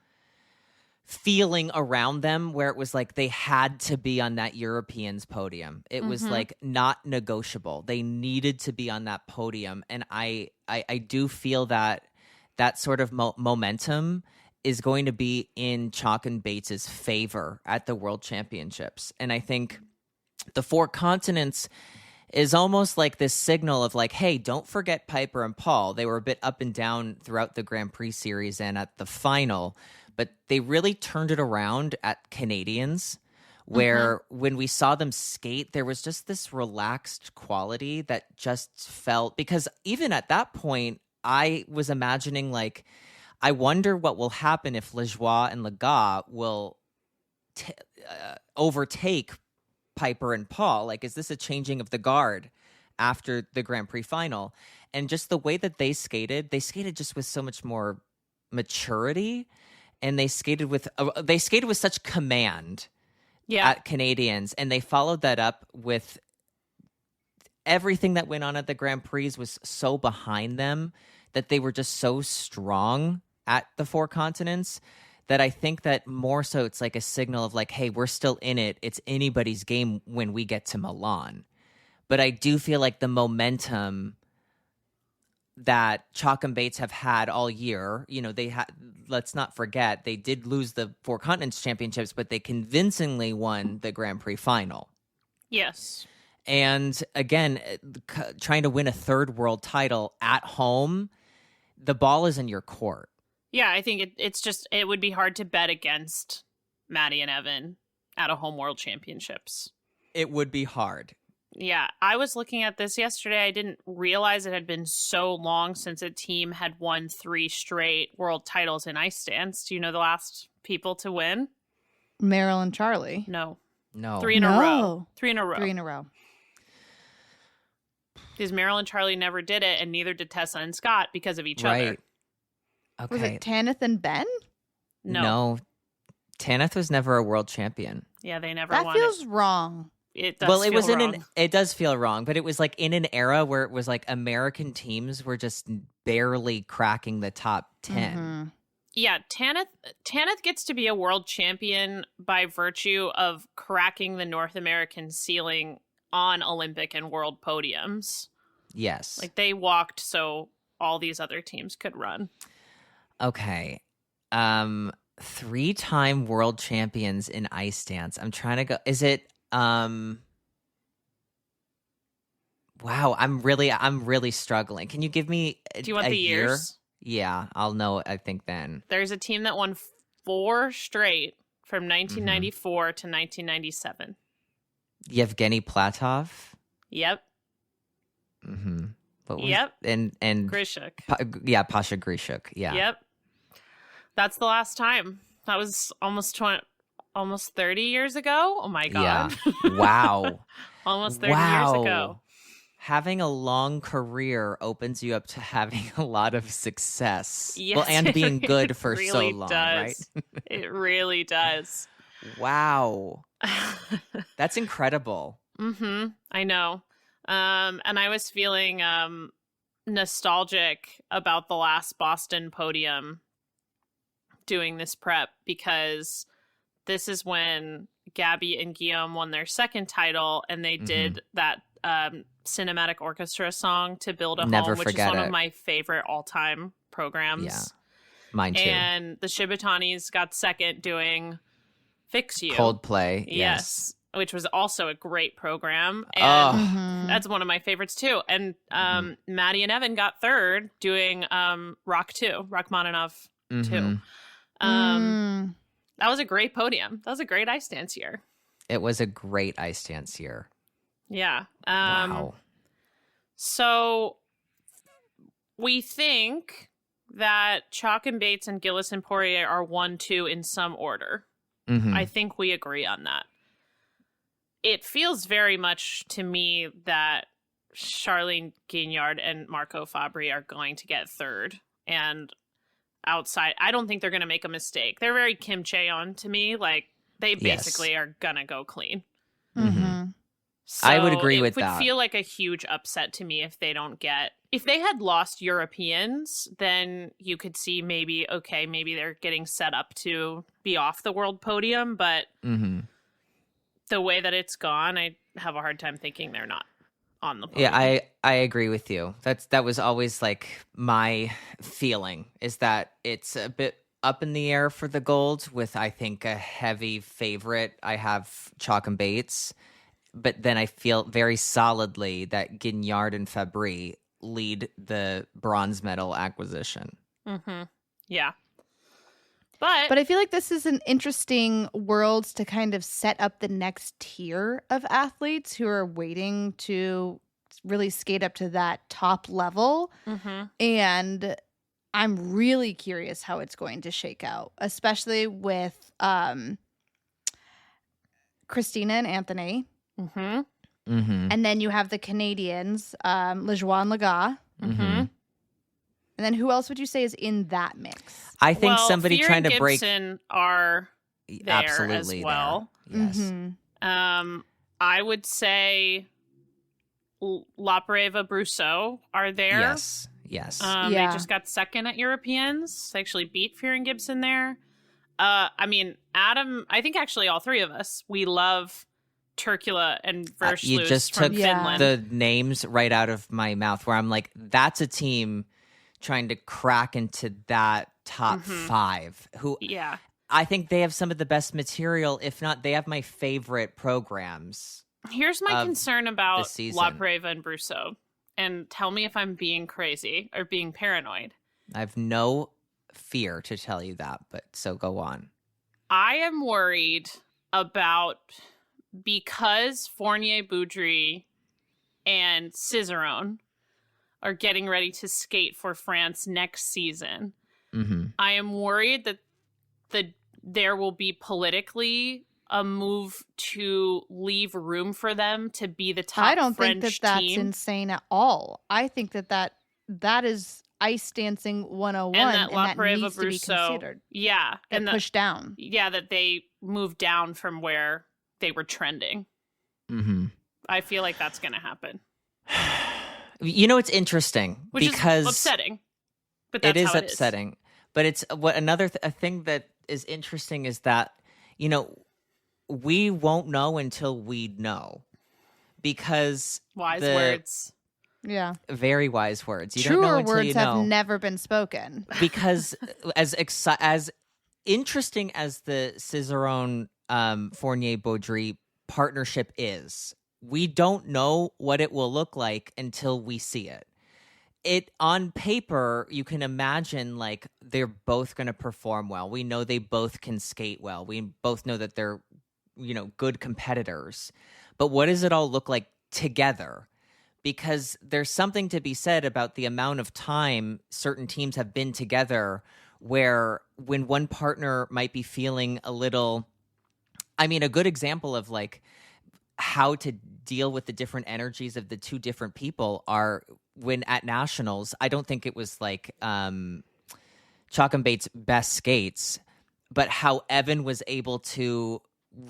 feeling around them where it was like they had to be on that Europeans podium. It was Mhm. like not negotiable. They needed to be on that podium, and I do feel that sort of momentum is going to be in Chalk and Bates's favor at the World Championships. And I think the Four Continents is almost like this signal of like, hey, don't forget Piper and Paul. They were a bit up and down throughout the Grand Prix series and at the final, but they really turned it around at Canadians, where when we saw them skate, there was just this relaxed quality that just felt, because even at that point, I was imagining like, I wonder what will happen if Lajoie and Legas will overtake Piper and Paul. Like, is this a changing of the guard after the Grand Prix final? And just the way that they skated just with so much more maturity, and they skated with such command Yeah. at Canadians, and they followed that up with everything that went on at the Grand Prix was so behind them that they were just so strong at the Four Continents that I think that more so it's like a signal of like, hey, we're still in it. It's anybody's game when we get to Milan. But I do feel like the momentum that Chalk and Bates have had all year, they had, let's not forget, they did lose the Four Continents Championships, but they convincingly won the Grand Prix final. Yes. And again, trying to win a third world title at home, the ball is in your court. Yeah, I think it would be hard to bet against Maddie and Evan at a home world championships. It would be hard. Yeah, I was looking at this yesterday. I didn't realize it had been so long since a team had won 3 straight world titles in ice dance. Do you know the last people to win? Meryl and Charlie. No. 3 in a row. 3 in a row. 3 in a row. Because Meryl and Charlie never did it, and neither did Tessa and Scott because of each other. Okay. Was it Tanith and Ben? No. Tanith was never a world champion. Yeah, they never That won feels wrong. it. Does It feel was wrong. it does feel wrong, but it was like in an era where it was like American teams were just barely cracking the top 10. Mhm. Yeah, Tanith gets to be a world champion by virtue of cracking the North American ceiling on Olympic and world podiums. Yes. Like they walked so all these other teams could run. Okay. 3-time world champions in ice dance. I'm trying to go. Is it wow, I'm really struggling. Can you give me Do you want a the year? years? Yeah, I'll know I think then. There's a team that won 4 straight from 1994 to 1997. Yevgeny Platov? Yep. Mhm. Yep. And Grishuk. Pasha Grishuk. Yeah. Yep. That's the last time. That was almost 30 years ago. Oh my god. Yeah. Wow. Almost 30 years ago. Having a long career opens you up to having a lot of success. Yes, and being good for really so long, does. right? It really does. Wow. That's incredible. I know. And I was feeling nostalgic about the last Boston podium doing this prep because this is when Gabby and Guillaume won their second title and they did that cinematic orchestra song To Build a Never Home, which is forget one it. of my favorite all-time programs. Yeah. Mine too. And the Shibatanis got second doing Fix You. Coldplay. Yes. Which was also a great program. Oh. And Mhm. that's one of my favorites too. And Maddie and Evan got third doing Rock 2, Rachmaninoff 2. Mhm. That was a great podium. That was a great ice dance year. It was a great ice dance year. Yeah. Wow. So we think that Chalk and Bates and Gillis and Poirier are 1-2 in some order. Mhm. I think we agree on that. It feels very much to me that Charlene Guignard and Marco Fabri are going to get third. And outside, I don't think they're going to make a mistake. They're very Kim Chaeon to me. Like, they basically are going to go clean. Mhm. So I would agree with It that. would feel like a huge upset to me if they don't get... If they had lost Europeans, then you could see maybe they're getting set up to be off the world podium. But Mhm. the way that it's gone, I have a hard time thinking they're not on the podium. Yeah, I agree with you. That was always like my feeling is that it's a bit up in the air for the gold with I think a heavy favorite. I have Chalk and Bates, but then I feel very solidly that Guignard and Fabry lead the bronze medal acquisition. Yeah. But I feel like this is an interesting world to kind of set up the next tier of athletes who are waiting to really skate up to that top level. And I'm really curious how it's going to shake out, especially with Christina and Anthony. Mhm. And then you have the Canadians, Lejeune Laga. Mhm. And then who else would you say is in that mix? I think well, somebody Fear trying and to break Gibson are there absolutely as well. there. Yes. Mhm. I would say La Preva Brousseau are there. Yes. Yes. They just got second at Europeans. They actually beat Fear and Gibson there. I mean, Adam, I think actually all three of us, we love Turkula and Versluis you just from took Finland. the names right out of my mouth, where I'm like, that's a team trying to crack into that top five. Who, Yeah. I think they have some of the best material. If not, they have my favorite programs. Here's my Of concern about this season. La Preva and Brousseau. And tell me if I'm being crazy or being paranoid. I have no fear to tell you that, but so go on. I am worried about, because Fournier, Boudry, and Cizeron are getting ready to skate for France next season. Mm-hmm. I am worried that there will be politically a move to leave room for them to be the top I don't French think that team. that's insane at all. I think that is ice dancing 101 And that and La that Preva needs to be Brousseau, considered. yeah, And pushed down. yeah, that they moved down from where they were trending. Mm-hmm. I feel like that's going to happen, You know, it's interesting which because is upsetting. But that's it is how upsetting. But it's what another a thing that is interesting is that, you know, we won't know until we know, because Wise the- words. Yeah. very wise words. You don't know Truer until words you know. have never been spoken. Because as interesting as the Cizeron Fournier Baudry partnership is, we don't know what it will look like until we see it. It on paper, you can imagine like they're both going to perform well. We know they both can skate well. We both know that they're, you know, good competitors. But what does it all look like together? Because there's something to be said about the amount of time certain teams have been together, where when one partner might be feeling a little, I mean, a good example of like how to deal with the different energies of the two different people are when at nationals, I don't think it was like Chalk and Bates' best skates, but how Evan was able to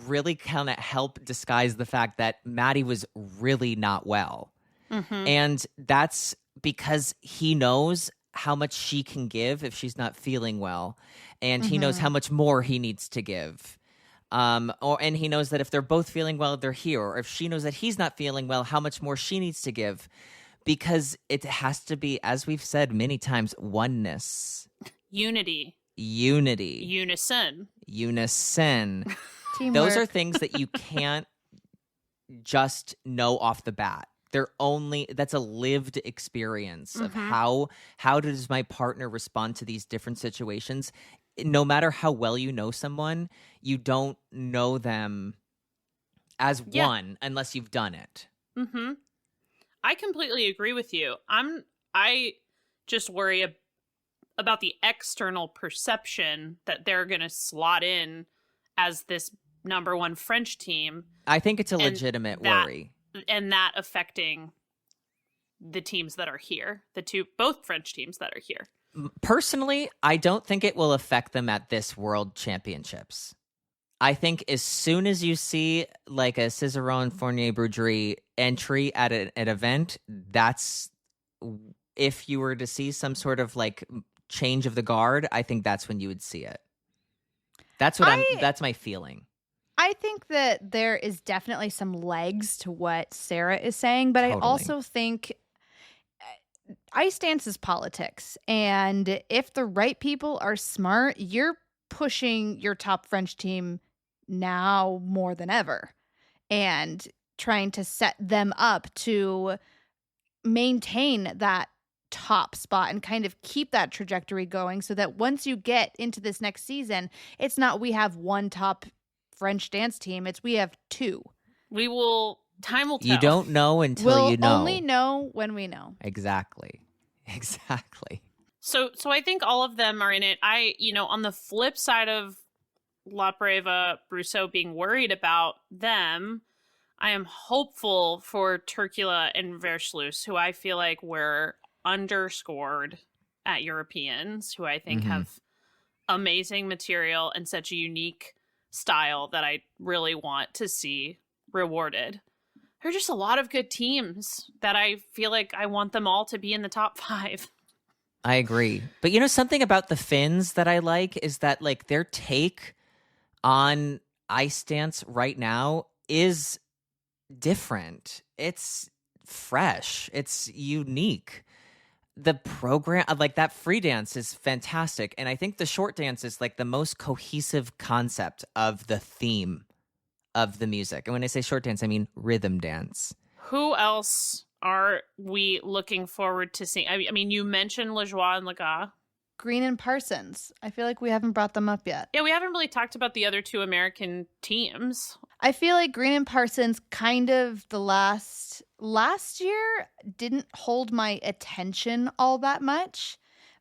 really kind of help disguise the fact that Maddie was really not well. Mm-hmm. And that's because he knows how much she can give if she's not feeling well. And he knows how much more he needs to give. And he knows that if they're both feeling well, they're here. Or if she knows that he's not feeling well, how much more she needs to give. Because it has to be, as we've said many times, oneness. Unity. Unison. Teamwork. Those are things that you can't just know off the bat. That's a lived experience of how does my partner respond to these different situations. No matter how well you know someone, you don't know them as one unless you've done it. Mm-hmm. I completely agree with you. I just worry about the external perception that they're going to slot in as this number one French team, I think it's a legitimate worry. and that affecting the teams that are here, both French teams that are here. Personally, I don't think it will affect them at this World Championships. I think as soon as you see like a Cizeron Fournier Baudry entry at an event, that's, if you were to see some sort of like change of the guard, I think that's when you would see it. That's my feeling. I think that there is definitely some legs to what Sarah is saying, but Totally. I also think ice dance is politics. And if the right people are smart, you're pushing your top French team now more than ever and trying to set them up to maintain that top spot and kind of keep that trajectory going so that once you get into this next season, it's not we have one top French dance team, it's we have two. Time will tell. You don't know until We'll you know. only know when we know. Exactly. So I think all of them are in it. On the flip side of La Preva Brousseau being worried about them, I am hopeful for Turkula and Versluis, who I feel like were underscored at Europeans, who I think have amazing material and such a unique style that I really want to see rewarded. There are just a lot of good teams that I feel like I want them all to be in the top 5. I agree. But you know, something about the Finns that I like is that like their take on ice dance right now is different. It's fresh. It's unique. The program of like that free dance is fantastic. And I think the short dance is like the most cohesive concept of the theme of the music. And when I say short dance, I mean rhythm dance. Who else are we looking forward to seeing? I mean, you mentioned Lajoie and Laga. Green and Parsons. I feel like we haven't brought them up yet. Yeah, we haven't really talked about the other 2 American teams. I feel like Green and Parsons kind of the last year didn't hold my attention all that much,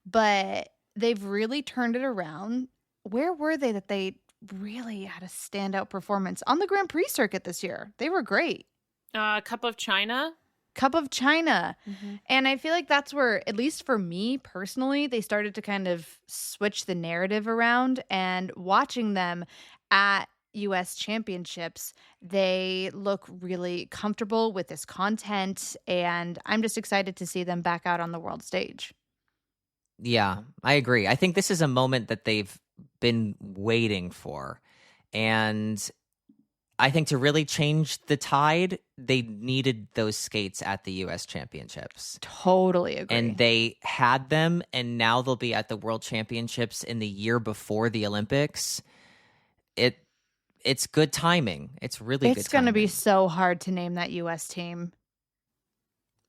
but they've really turned it around. Where were they that they really had a standout performance on the Grand Prix circuit this year? They were great. Cup of China. Cup of China. And I feel like that's where, at least for me personally, they started to kind of switch the narrative around. And watching them at US championships, they look really comfortable with this content. And I'm just excited to see them back out on the world stage. Yeah, I agree. I think this is a moment that they've been waiting for. And I think to really change the tide, they needed those skates at the U.S. Championships. Totally agree. And they had them, and now they'll be at the World Championships in the year before the Olympics. It's good timing. It's really good timing. It's going to be so hard to name that U.S. team.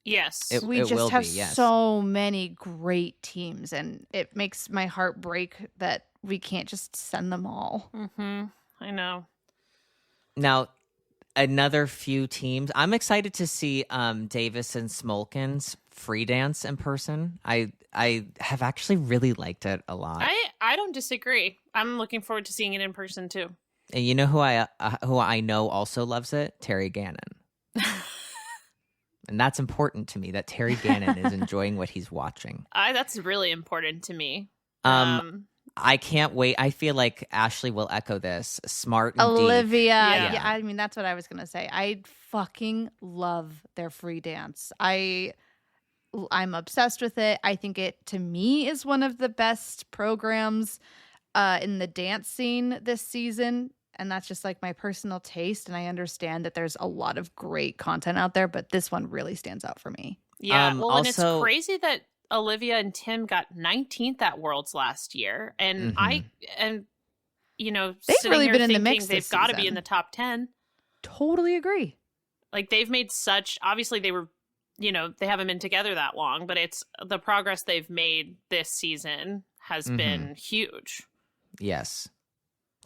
Yes. We It just will have be, yes. so many great teams, and it makes my heart break that we can't just send them all. I know. Now, another few teams. I'm excited to see Davis and Smolkin's free dance in person. I have actually really liked it a lot. I don't disagree. I'm looking forward to seeing it in person too. And you know who I know also loves it? Terry Gannon. And that's important to me, that Terry Gannon is enjoying what he's watching. That's really important to me. I can't wait. I feel like Ashley will echo this. Smart and Olivia. Yeah. Yeah, I mean, that's what I was going to say. I fucking love their free dance. I'm obsessed with it. I think it, to me, is one of the best programs in the dance scene this season. And that's just like my personal taste. And I understand that there's a lot of great content out there, but this one really stands out for me. Yeah. And it's also- crazy that Olivia and Tim got 19th at Worlds last year. And They've sitting really here been in the thinking mix they've this got to be season. in the top 10. Totally agree. Like they've made obviously they were, they haven't been together that long, but it's the progress they've made this season has been huge. Yes.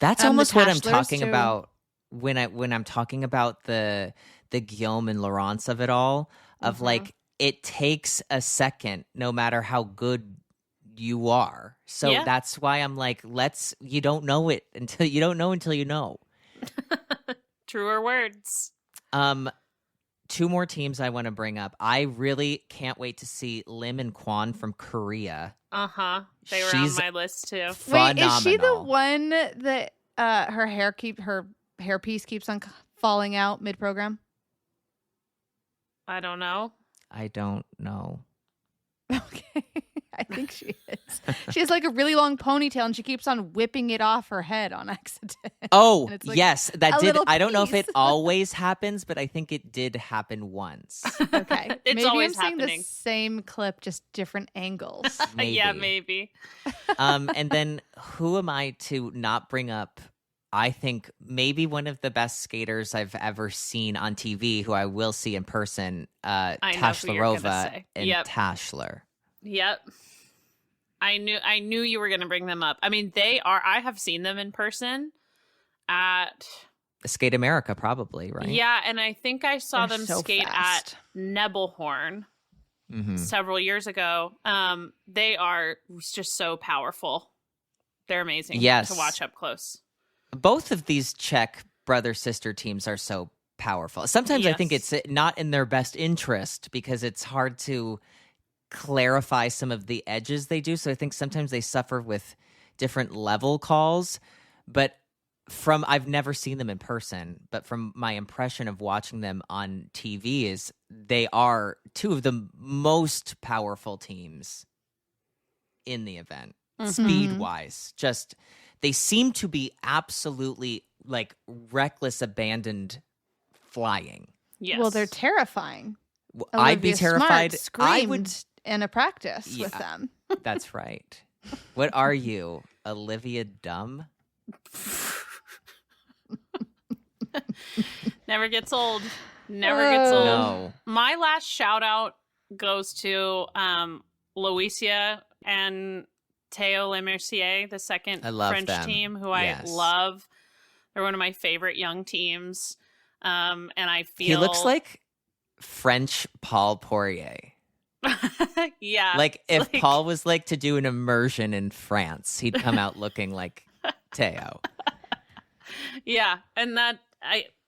That's The almost what I'm Tashlers, talking too. about when I'm talking about the Guillaume and Laurence of it all, of like, it takes a second no matter how good you are. So Yeah. that's why I'm like, you don't know it until you know. Truer words. 2 more teams I want to bring up. I really can't wait to see Lim and Kwan from Korea. They were She's on my list too. Wait, is she the phenomenal. one that her hairpiece keeps on falling out mid-program? I don't know. I don't know. Okay. I think she is. She has like a really long ponytail and she keeps on whipping it off her head on accident. Oh, And it's like yes, that a did. little I don't know if it piece. always happens, but I think it did happen once. Okay. It's Maybe always I'm seeing happening. the same clip, just different angles. Yeah, maybe. And then who am I to not bring up? I think maybe one of the best skaters I've ever seen on TV, who I will see in person, know who you're gonna Tashlarova say. and Yep. Tashler. Yep. I knew you were going to bring them up. I mean, I have seen them in person at Skate America, probably, right? Yeah, and I think I saw They're them so skate fast. at Nebelhorn Mhm. several years ago. They are just so powerful. They're amazing Yes. to watch up close. Both of these Czech brother-sister teams are so powerful. Sometimes I think Yes. it's not in their best interest because it's hard to clarify some of the edges they do. So I think sometimes they suffer with different level calls. But I've never seen them in person, but from my impression of watching them on TV is they are two of the most powerful teams in the event, speed wise. Just they seem to be absolutely like reckless, abandoned flying. Yes. Well, they're terrifying. I'd be Olivia Smart terrified. I screamed would. in a practice with Yeah. them. That's right. What are you, Olivia Dumb? Never gets old. Never gets old. No. My last shout out goes to Louisia and Théo Lemercier, the second I love French them. team, who Yes. I love. They're one of my favorite young teams. And I feel He looks like French Paul Poirier. yeah. Like if like- Paul was like to do an immersion in France, he'd come out looking like Teo. Yeah. And that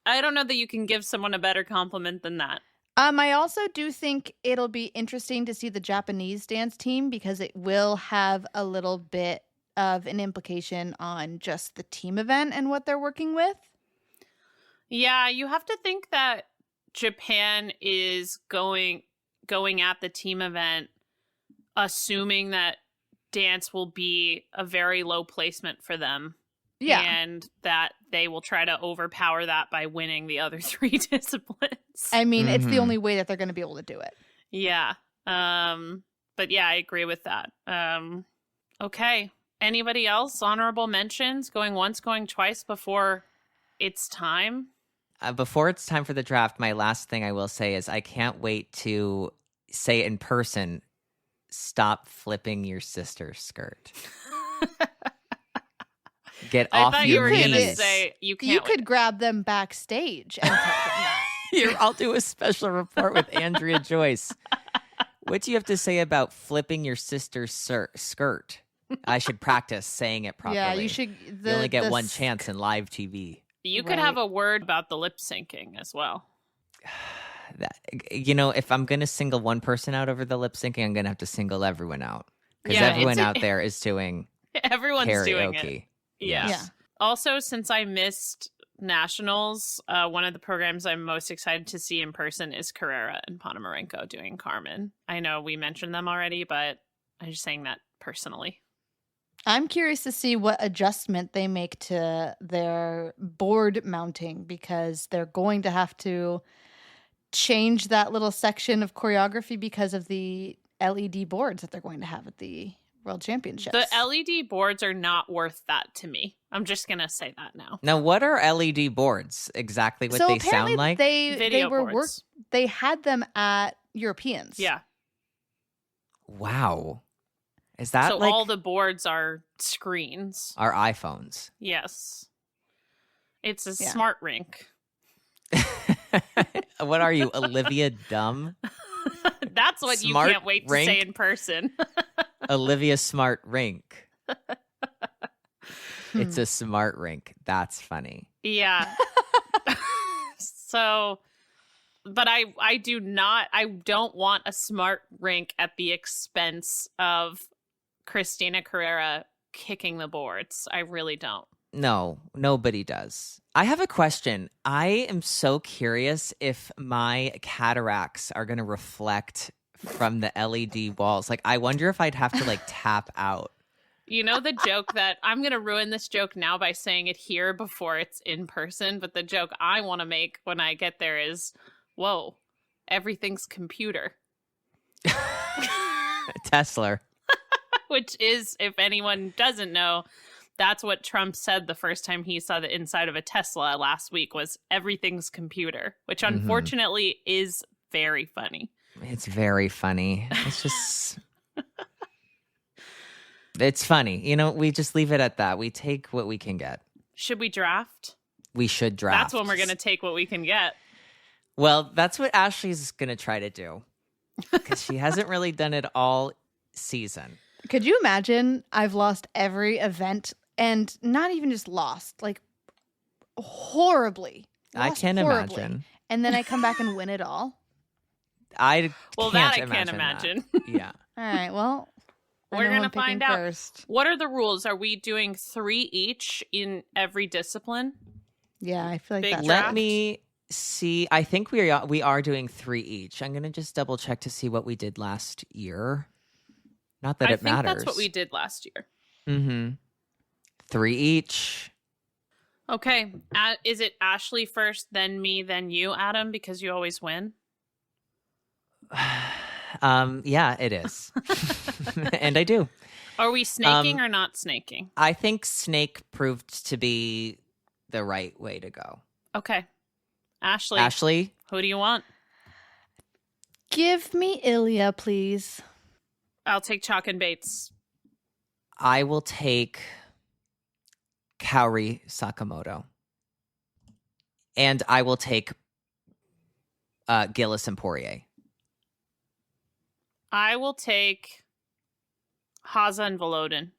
I don't know that you can give someone a better compliment than that. I also do think it'll be interesting to see the Japanese dance team because it will have a little bit of an implication on just the team event and what they're working with. Yeah, you have to think that Japan is going at the team event assuming that dance will be a very low placement for them. Yeah. And that they will try to overpower that by winning the other three disciplines. I mean, it's the Mhm. only way that they're going to be able to do it. Yeah. But yeah, I agree with that. Okay. Anybody else? Honorable mentions? Going once, going twice before it's time? Before it's time for the draft, my last thing I will say is I can't wait to say in person, stop flipping your sister's skirt. Get I off thought you your were knees. going to say you can't. You could grab them backstage and tell them that. Here, I'll do a special report with Andrea Joyce. What do you have to say about flipping your sister's skirt? I should practice saying it properly. Yeah, you should. You only get one chance in live TV. You could have a word about the lip syncing as well. If I'm going to single one person out over the lip syncing, I'm going to have to single everyone out. Because Yeah, everyone it's- out there is doing Everyone's doing it. karaoke. Yeah. Yeah. Also, since I missed nationals, one of the programs I'm most excited to see in person is Carrera and Ponomarenko doing Carmen. I know we mentioned them already, but I'm just saying that personally. I'm curious to see what adjustment they make to their board mounting because they're going to have to change that little section of choreography because of the LED boards that they're going to have at the World Championships. The LED boards are not worth that to me. I'm just going to say that now. Now, what are LED boards? Exactly what so they apparently sound like? they Video were boards. they had them at Europeans. Yeah. Wow. Is that So like all the boards are screens. our iPhones? Yes. It's a Yeah. smart rink. What are you, Olivia Dumb? That's what Smart you can't wait to rink? say in person. Olivia Smart Rink. It's Hmm. a smart rink. That's funny. Yeah. So, but I don't want a smart rink at the expense of Christina Carrera kicking the boards. I really don't. No, nobody does. I have a question. I am so curious if my cataracts are going to reflect from the LED walls. Like, I wonder if I'd have to like tap out. You know the joke that I'm going to ruin this joke now by saying it here before it's in person, but the joke I want to make when I get there is, whoa, everything's computer. Tesla. Which is, if anyone doesn't know, that's what Trump said the first time he saw the inside of a Tesla last week was everything's computer, which Mhm. unfortunately is very funny. It's very funny. It's just. It's funny. We just leave it at that. We take what we can get. Should we draft? We should draft. That's when we're going to take what we can get. Well, that's what Ashley's going to try to do. Because she hasn't really done it all season. Could you imagine? I've lost every event and not even just lost, like horribly. I Lost can horribly. imagine. And then I come back and win it all. I Well, can't that I can't imagine. imagine. That. Yeah. All right. Well, I We're know who gonna I'm picking find out. first. What are the rules? Are we doing 3 each in every discipline? Yeah, I feel like Big that's Let draft? me see. I think we are doing 3 each. I'm gonna just double check to see what we did last year. Not that I it think matters. that's what we did last year. Mm-hmm. 3 each. Okay. Is it Ashley first, then me, then you, Adam? Because you always win. Yeah, it is. And I do. Are we snaking or not snaking? I think snake proved to be the right way to go. Okay. Ashley, Ashley, who do you want? Give me Ilya, please. I'll take Chalk and Bates. I will take Kaori Sakamoto. And I will take Gillis and Poirier. I will take Haza and Volodin.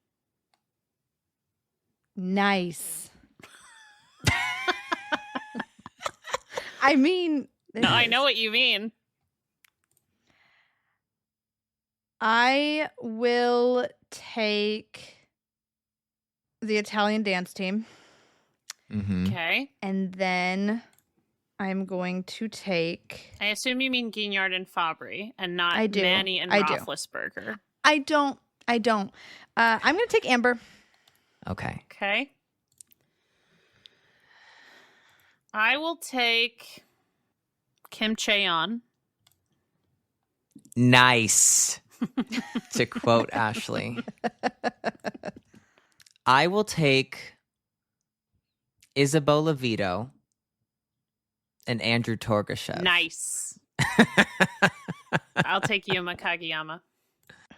Nice. I mean, No, I know what you mean. I will take the Italian dance team, Mm-hmm. Okay. and then I'm going to take. I assume you mean Guignard and Fabry and not I do. Manny and I do. Roethlisberger. I don't. I'm going to take Amber. Okay. Okay. I will take Kim Cheon. Nice. To quote Ashley. I will take Isabola Vito and Andrew Torgashev. Nice. I'll take Yuma Kageyama.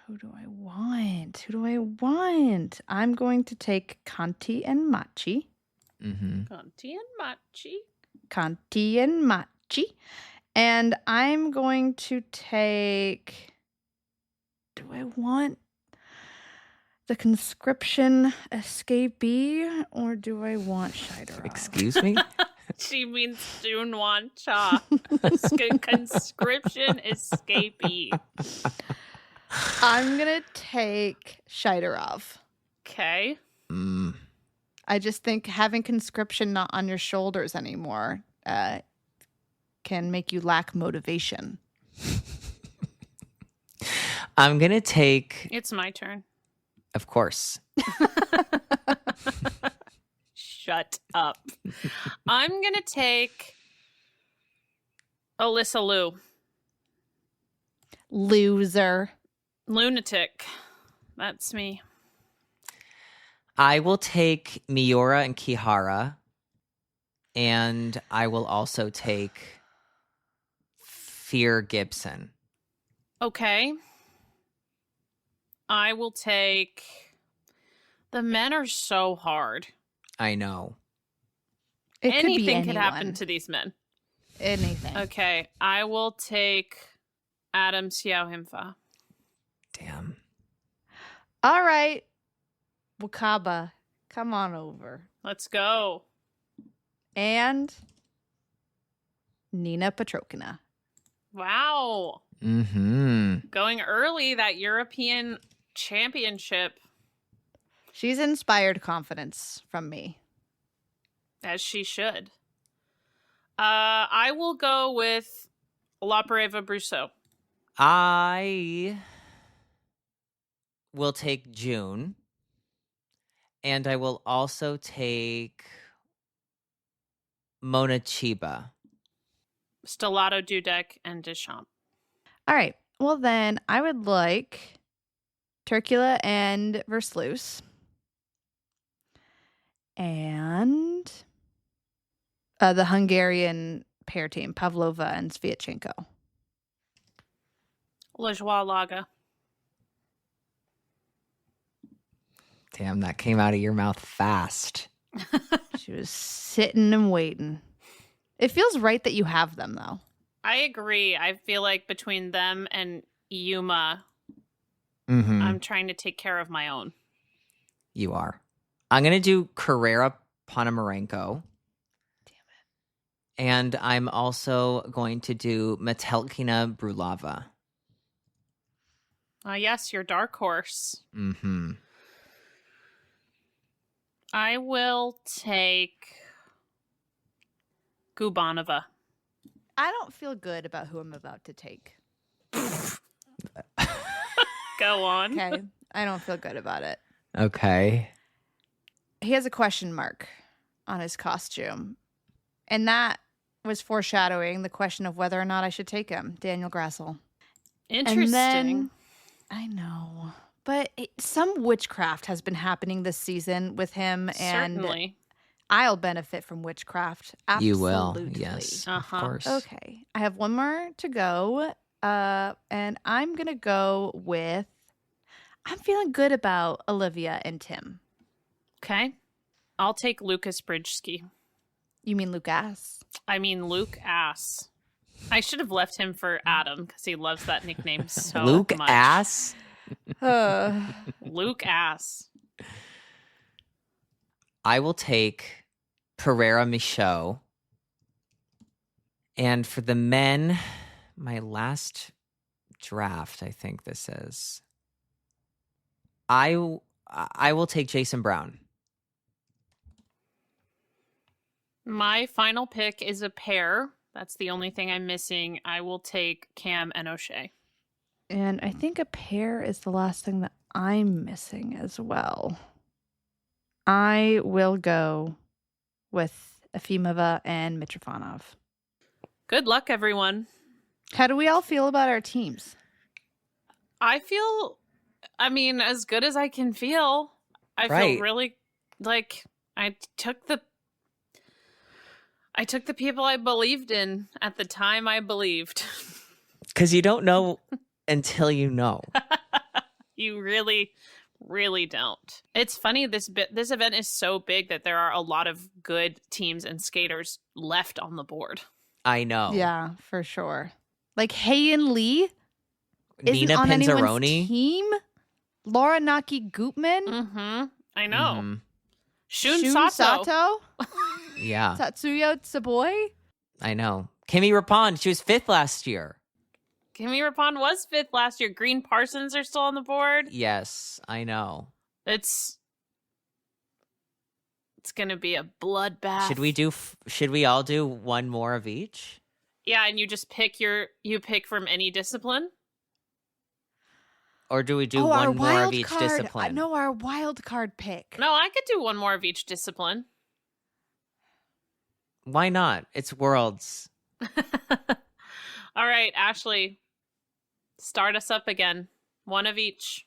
Who do I want? I'm going to take Conti and Machi. Mm-hmm. Conti and Machi. Conti and Machi. And I'm going to take. Do I want the conscription escapee or do I want Scheiderov? Excuse me? She means Dunwan Cha. Conscription escapee. I'm going to take Scheiderov. Okay. Mm. I just think having conscription not on your shoulders anymore can make you lack motivation. I'm going to take, It's my turn. of course. Shut up. I'm going to take Alyssa Liu. Loser. Lunatic. That's me. I will take Miura and Kihara. And I will also take Fear Gibson. Okay. I will take. The men are so hard. I know. It could be Anything could happen anyone. to these men. Anything. Okay. I will take Adam Xiao Himfa. Damn. All right. Wakaba, come on over. Let's go. And Nina Petrokina. Wow. Mm-hmm. Going early, that European championship, She's inspired confidence from me. as she should. I will go with La Pareva Brousseau. I will take June. And I will also take Mona Chiba. Stellato Dudek and Deschamps. All right. Well, then I would like Turkula and Versluis. And the Hungarian pair team, Pavlova and Sviatchenko. Lajoie Laga. Damn, that came out of your mouth fast. She was sitting and waiting. It feels right that you have them, though. I agree. I feel like between them and Yuma, Mm-hmm. I'm trying to take care of my own. You are. I'm going to do Carrera Ponomarenko. And I'm also going to do Metelkina Brulava. Yes, your dark horse. Mm-hmm. I will take Gubanova. I don't feel good about who I'm about to take. Go on. Okay. I don't feel good about it. Okay. He has a question mark on his costume. And that was foreshadowing the question of whether or not I should take him, Daniel Grassel. Interesting. And then, I know. But some witchcraft has been happening this season with him. And Certainly. I'll benefit from witchcraft. Absolutely. You will. Yes. Uh-huh. Of course. Okay. I have one more to go. And I'm going to go with, I'm feeling good about Olivia and Tim. Okay. I'll take Lucas Bridgeski. You mean Lucas? I mean Luke Ass. I should have left him for Adam because he loves that nickname so Luke much. Ass? Luke Ass. I will take Pereira Michaud. And for the men, my last draft, I think this is. I will take Jason Brown. My final pick is a pair. That's the only thing I'm missing. I will take Cam and O'Shea. And I think a pair is the last thing that I'm missing as well. I will go with Efimova and Mitrofanov. Good luck, everyone. How do we all feel about our teams? I feel, as good as I can feel. I Right. feel really like I took the people I believed in at the time I believed. Because you don't know until you know. You really, really don't. It's funny, this event is so big that there are a lot of good teams and skaters left on the board. I know. Yeah, for sure. Like Heian Lee isn't Nina on anyone's Pinzaroni. team. Laura Naki Gutman. Mm-hmm. I know. Mhm. Shun Shun Sato. Yeah, Tatsuya Tsuboy. I know. Kimmy Rapon, she was 5th last year. Kimmy Rapon was 5th last year. Green Parsons are still on the board. Yes, I know. It's going to be a bloodbath. Should we all do one more of each? Yeah, and you just pick from any discipline. Or do we do our one more of wild each card. discipline? No, our wild card pick. No, I could do one more of each discipline. Why not? It's Worlds. All right, Ashley, start us up again. One of each.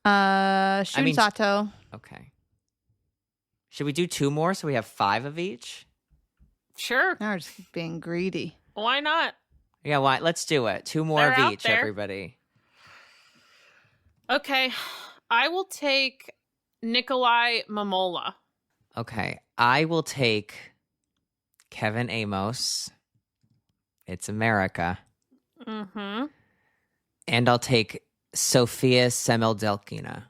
Shun Sato. Okay. Should we do 2 more so we have 5 of each? Sure. Now we're just being greedy. Why not? Yeah, why? Let's do it. 2 more They're of out each, there. everybody. Okay. I will take Nikolai Mamola. Okay. I will take Kevin Amos. It's America. Mm-hmm. And I'll take Sofia Semeldelkina.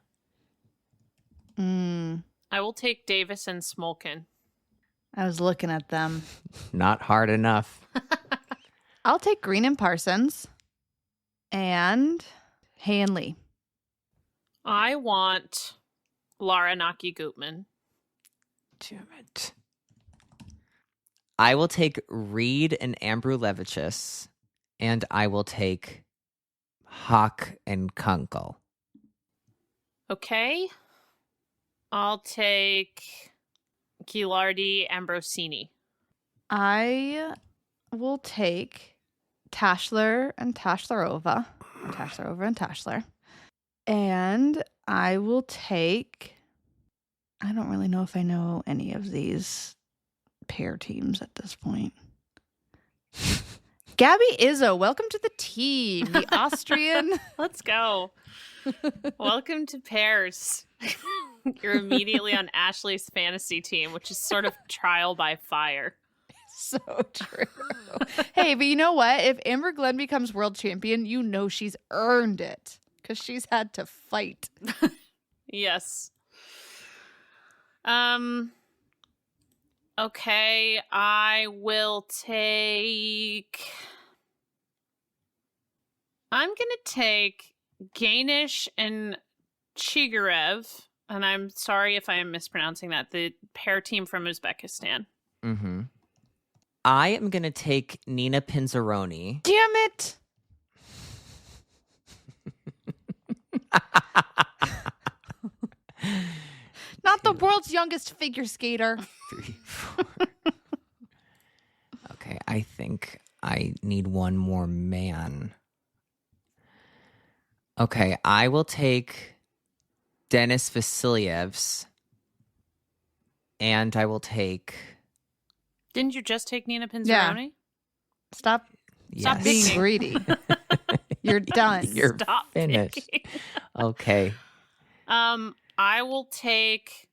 I will take Davis and Smolkin. I was looking at them. Not hard enough. I'll take Green and Parsons and Heian Lee. I want Laura Naki Gutman. Damn it. I will take Reed and Ambrew Levicius. And I will take Hawk and Kunkel. Okay. I'll take Gilardi Ambrosini. I will take Tashler and Tashlerova. Tashlerova and Tashler. And I will take, I don't really know if I know any of these pair teams at this point. Gabby Izzo, welcome to the team. The Austrian. Let's go. Welcome to pairs. You're immediately on Ashley's fantasy team, which is sort of trial by fire. So true. Hey, but you know what? If Amber Glenn becomes world champion, you know she's earned it because she's had to fight. Yes. Okay, I will take. I'm gonna take Ganesh and Chigarev, and I'm sorry if I am mispronouncing that, the pair team from Uzbekistan. Mm-hmm. I am going to take Nina Pinzaroni. Damn it! Not the world's youngest figure skater. 3, 4. Okay, I think I need one more man. Okay, I will take Denis Vasilyevs, and I will take... Didn't you just take Nina Pinzaroni? Stop Yes. being picking. greedy. You're done. You're Stop finished. picking. Okay. I will take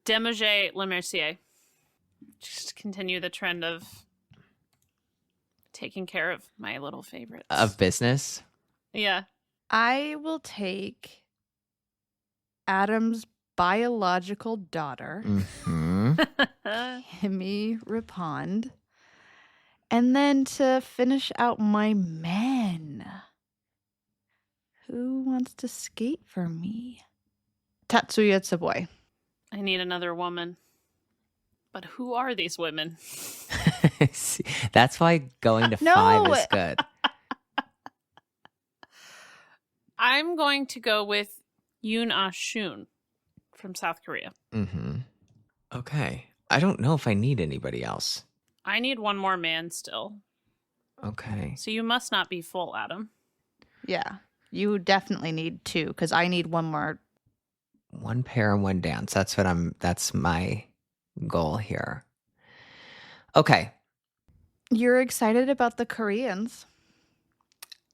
Demoget Lemercier. Just continue the trend of taking care of my little favorites. Of business? Yeah. I will take Adam's biological daughter, Mm-hmm. Himi Ripond. And then to finish out my men, who wants to skate for me? Tatsuya Tsuboi. I need another woman. But who are these women? See, that's why going to No. 5 is good. I'm going to go with Yoon Ah Shun from South Korea. Mm-hmm. Okay. I don't know if I need anybody else. I need one more man still. Okay. So you must not be full, Adam. Yeah, you definitely need 2 because I need one more. One pair and one dance. That's my goal here. Okay. You're excited about the Koreans,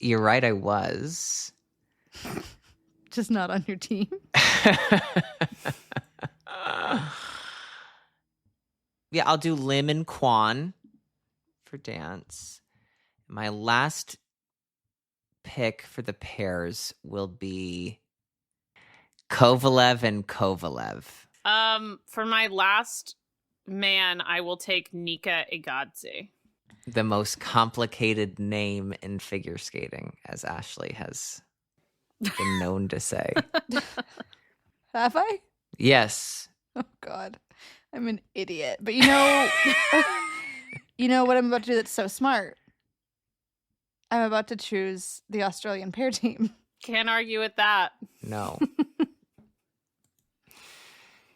You're right, I was. just not on your team. Yeah, I'll do Lim and Kwan for dance. My last pick for the pairs will be Kovalev and Kovalev. For my last man, I will take Nika Igadze. The most complicated name in figure skating, as Ashley has been known to say. Have I? Yes. Oh God, I'm an idiot. But you know, you know what I'm about to do that's so smart? I'm about to choose the Australian pair team. Can't argue with that. No.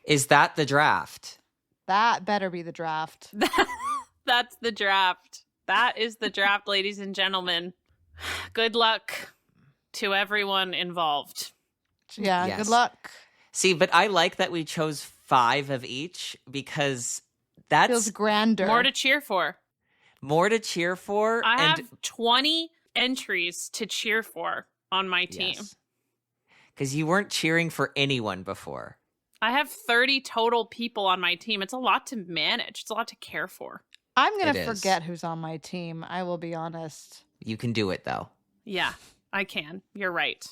Is that the draft? That better be the draft. That's the draft. That is the draft, ladies and gentlemen. Good luck to everyone involved. Yeah, Yes. good luck. See, but I like that we chose 5 of each because that's Feels grander. More to cheer for. more to cheer for. I have and 20 entries to cheer for on my team. Because you weren't cheering for anyone before. I have 30 total people on my team. It's a lot to manage. It's a lot to care for. I'm going It to is. forget who's on my team. I will be honest. You can do it, though. Yeah, I can. You're right.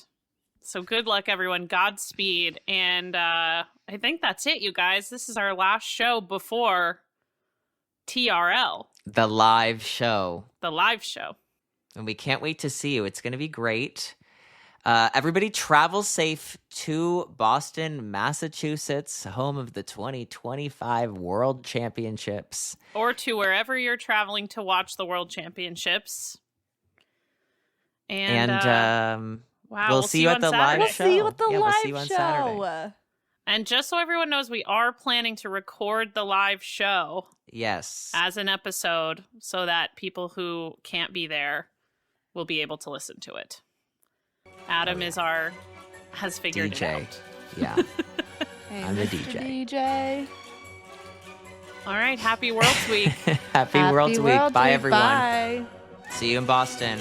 So good luck, everyone. Godspeed. And I think that's it, you guys. This is our last show before TRL, The live show. the live show. And we can't wait to see you. It's going to be great. Everybody travel safe to Boston, Massachusetts, home of the 2025 World Championships. Or to wherever you're traveling to watch the World Championships. And, wow, we'll see you at on the Saturday. live We'll show. see you at the Yeah, live we'll see you on show. Saturday. And just so everyone knows, we are planning to record the live show Yes. as an episode so that people who can't be there will be able to listen to it. Adam has figured it DJ. out. Yeah. Hey, I'm the Mr. DJ. DJ. All right, happy World's Week. Happy World's Week. World Bye, Week. everyone. Bye. See you in Boston.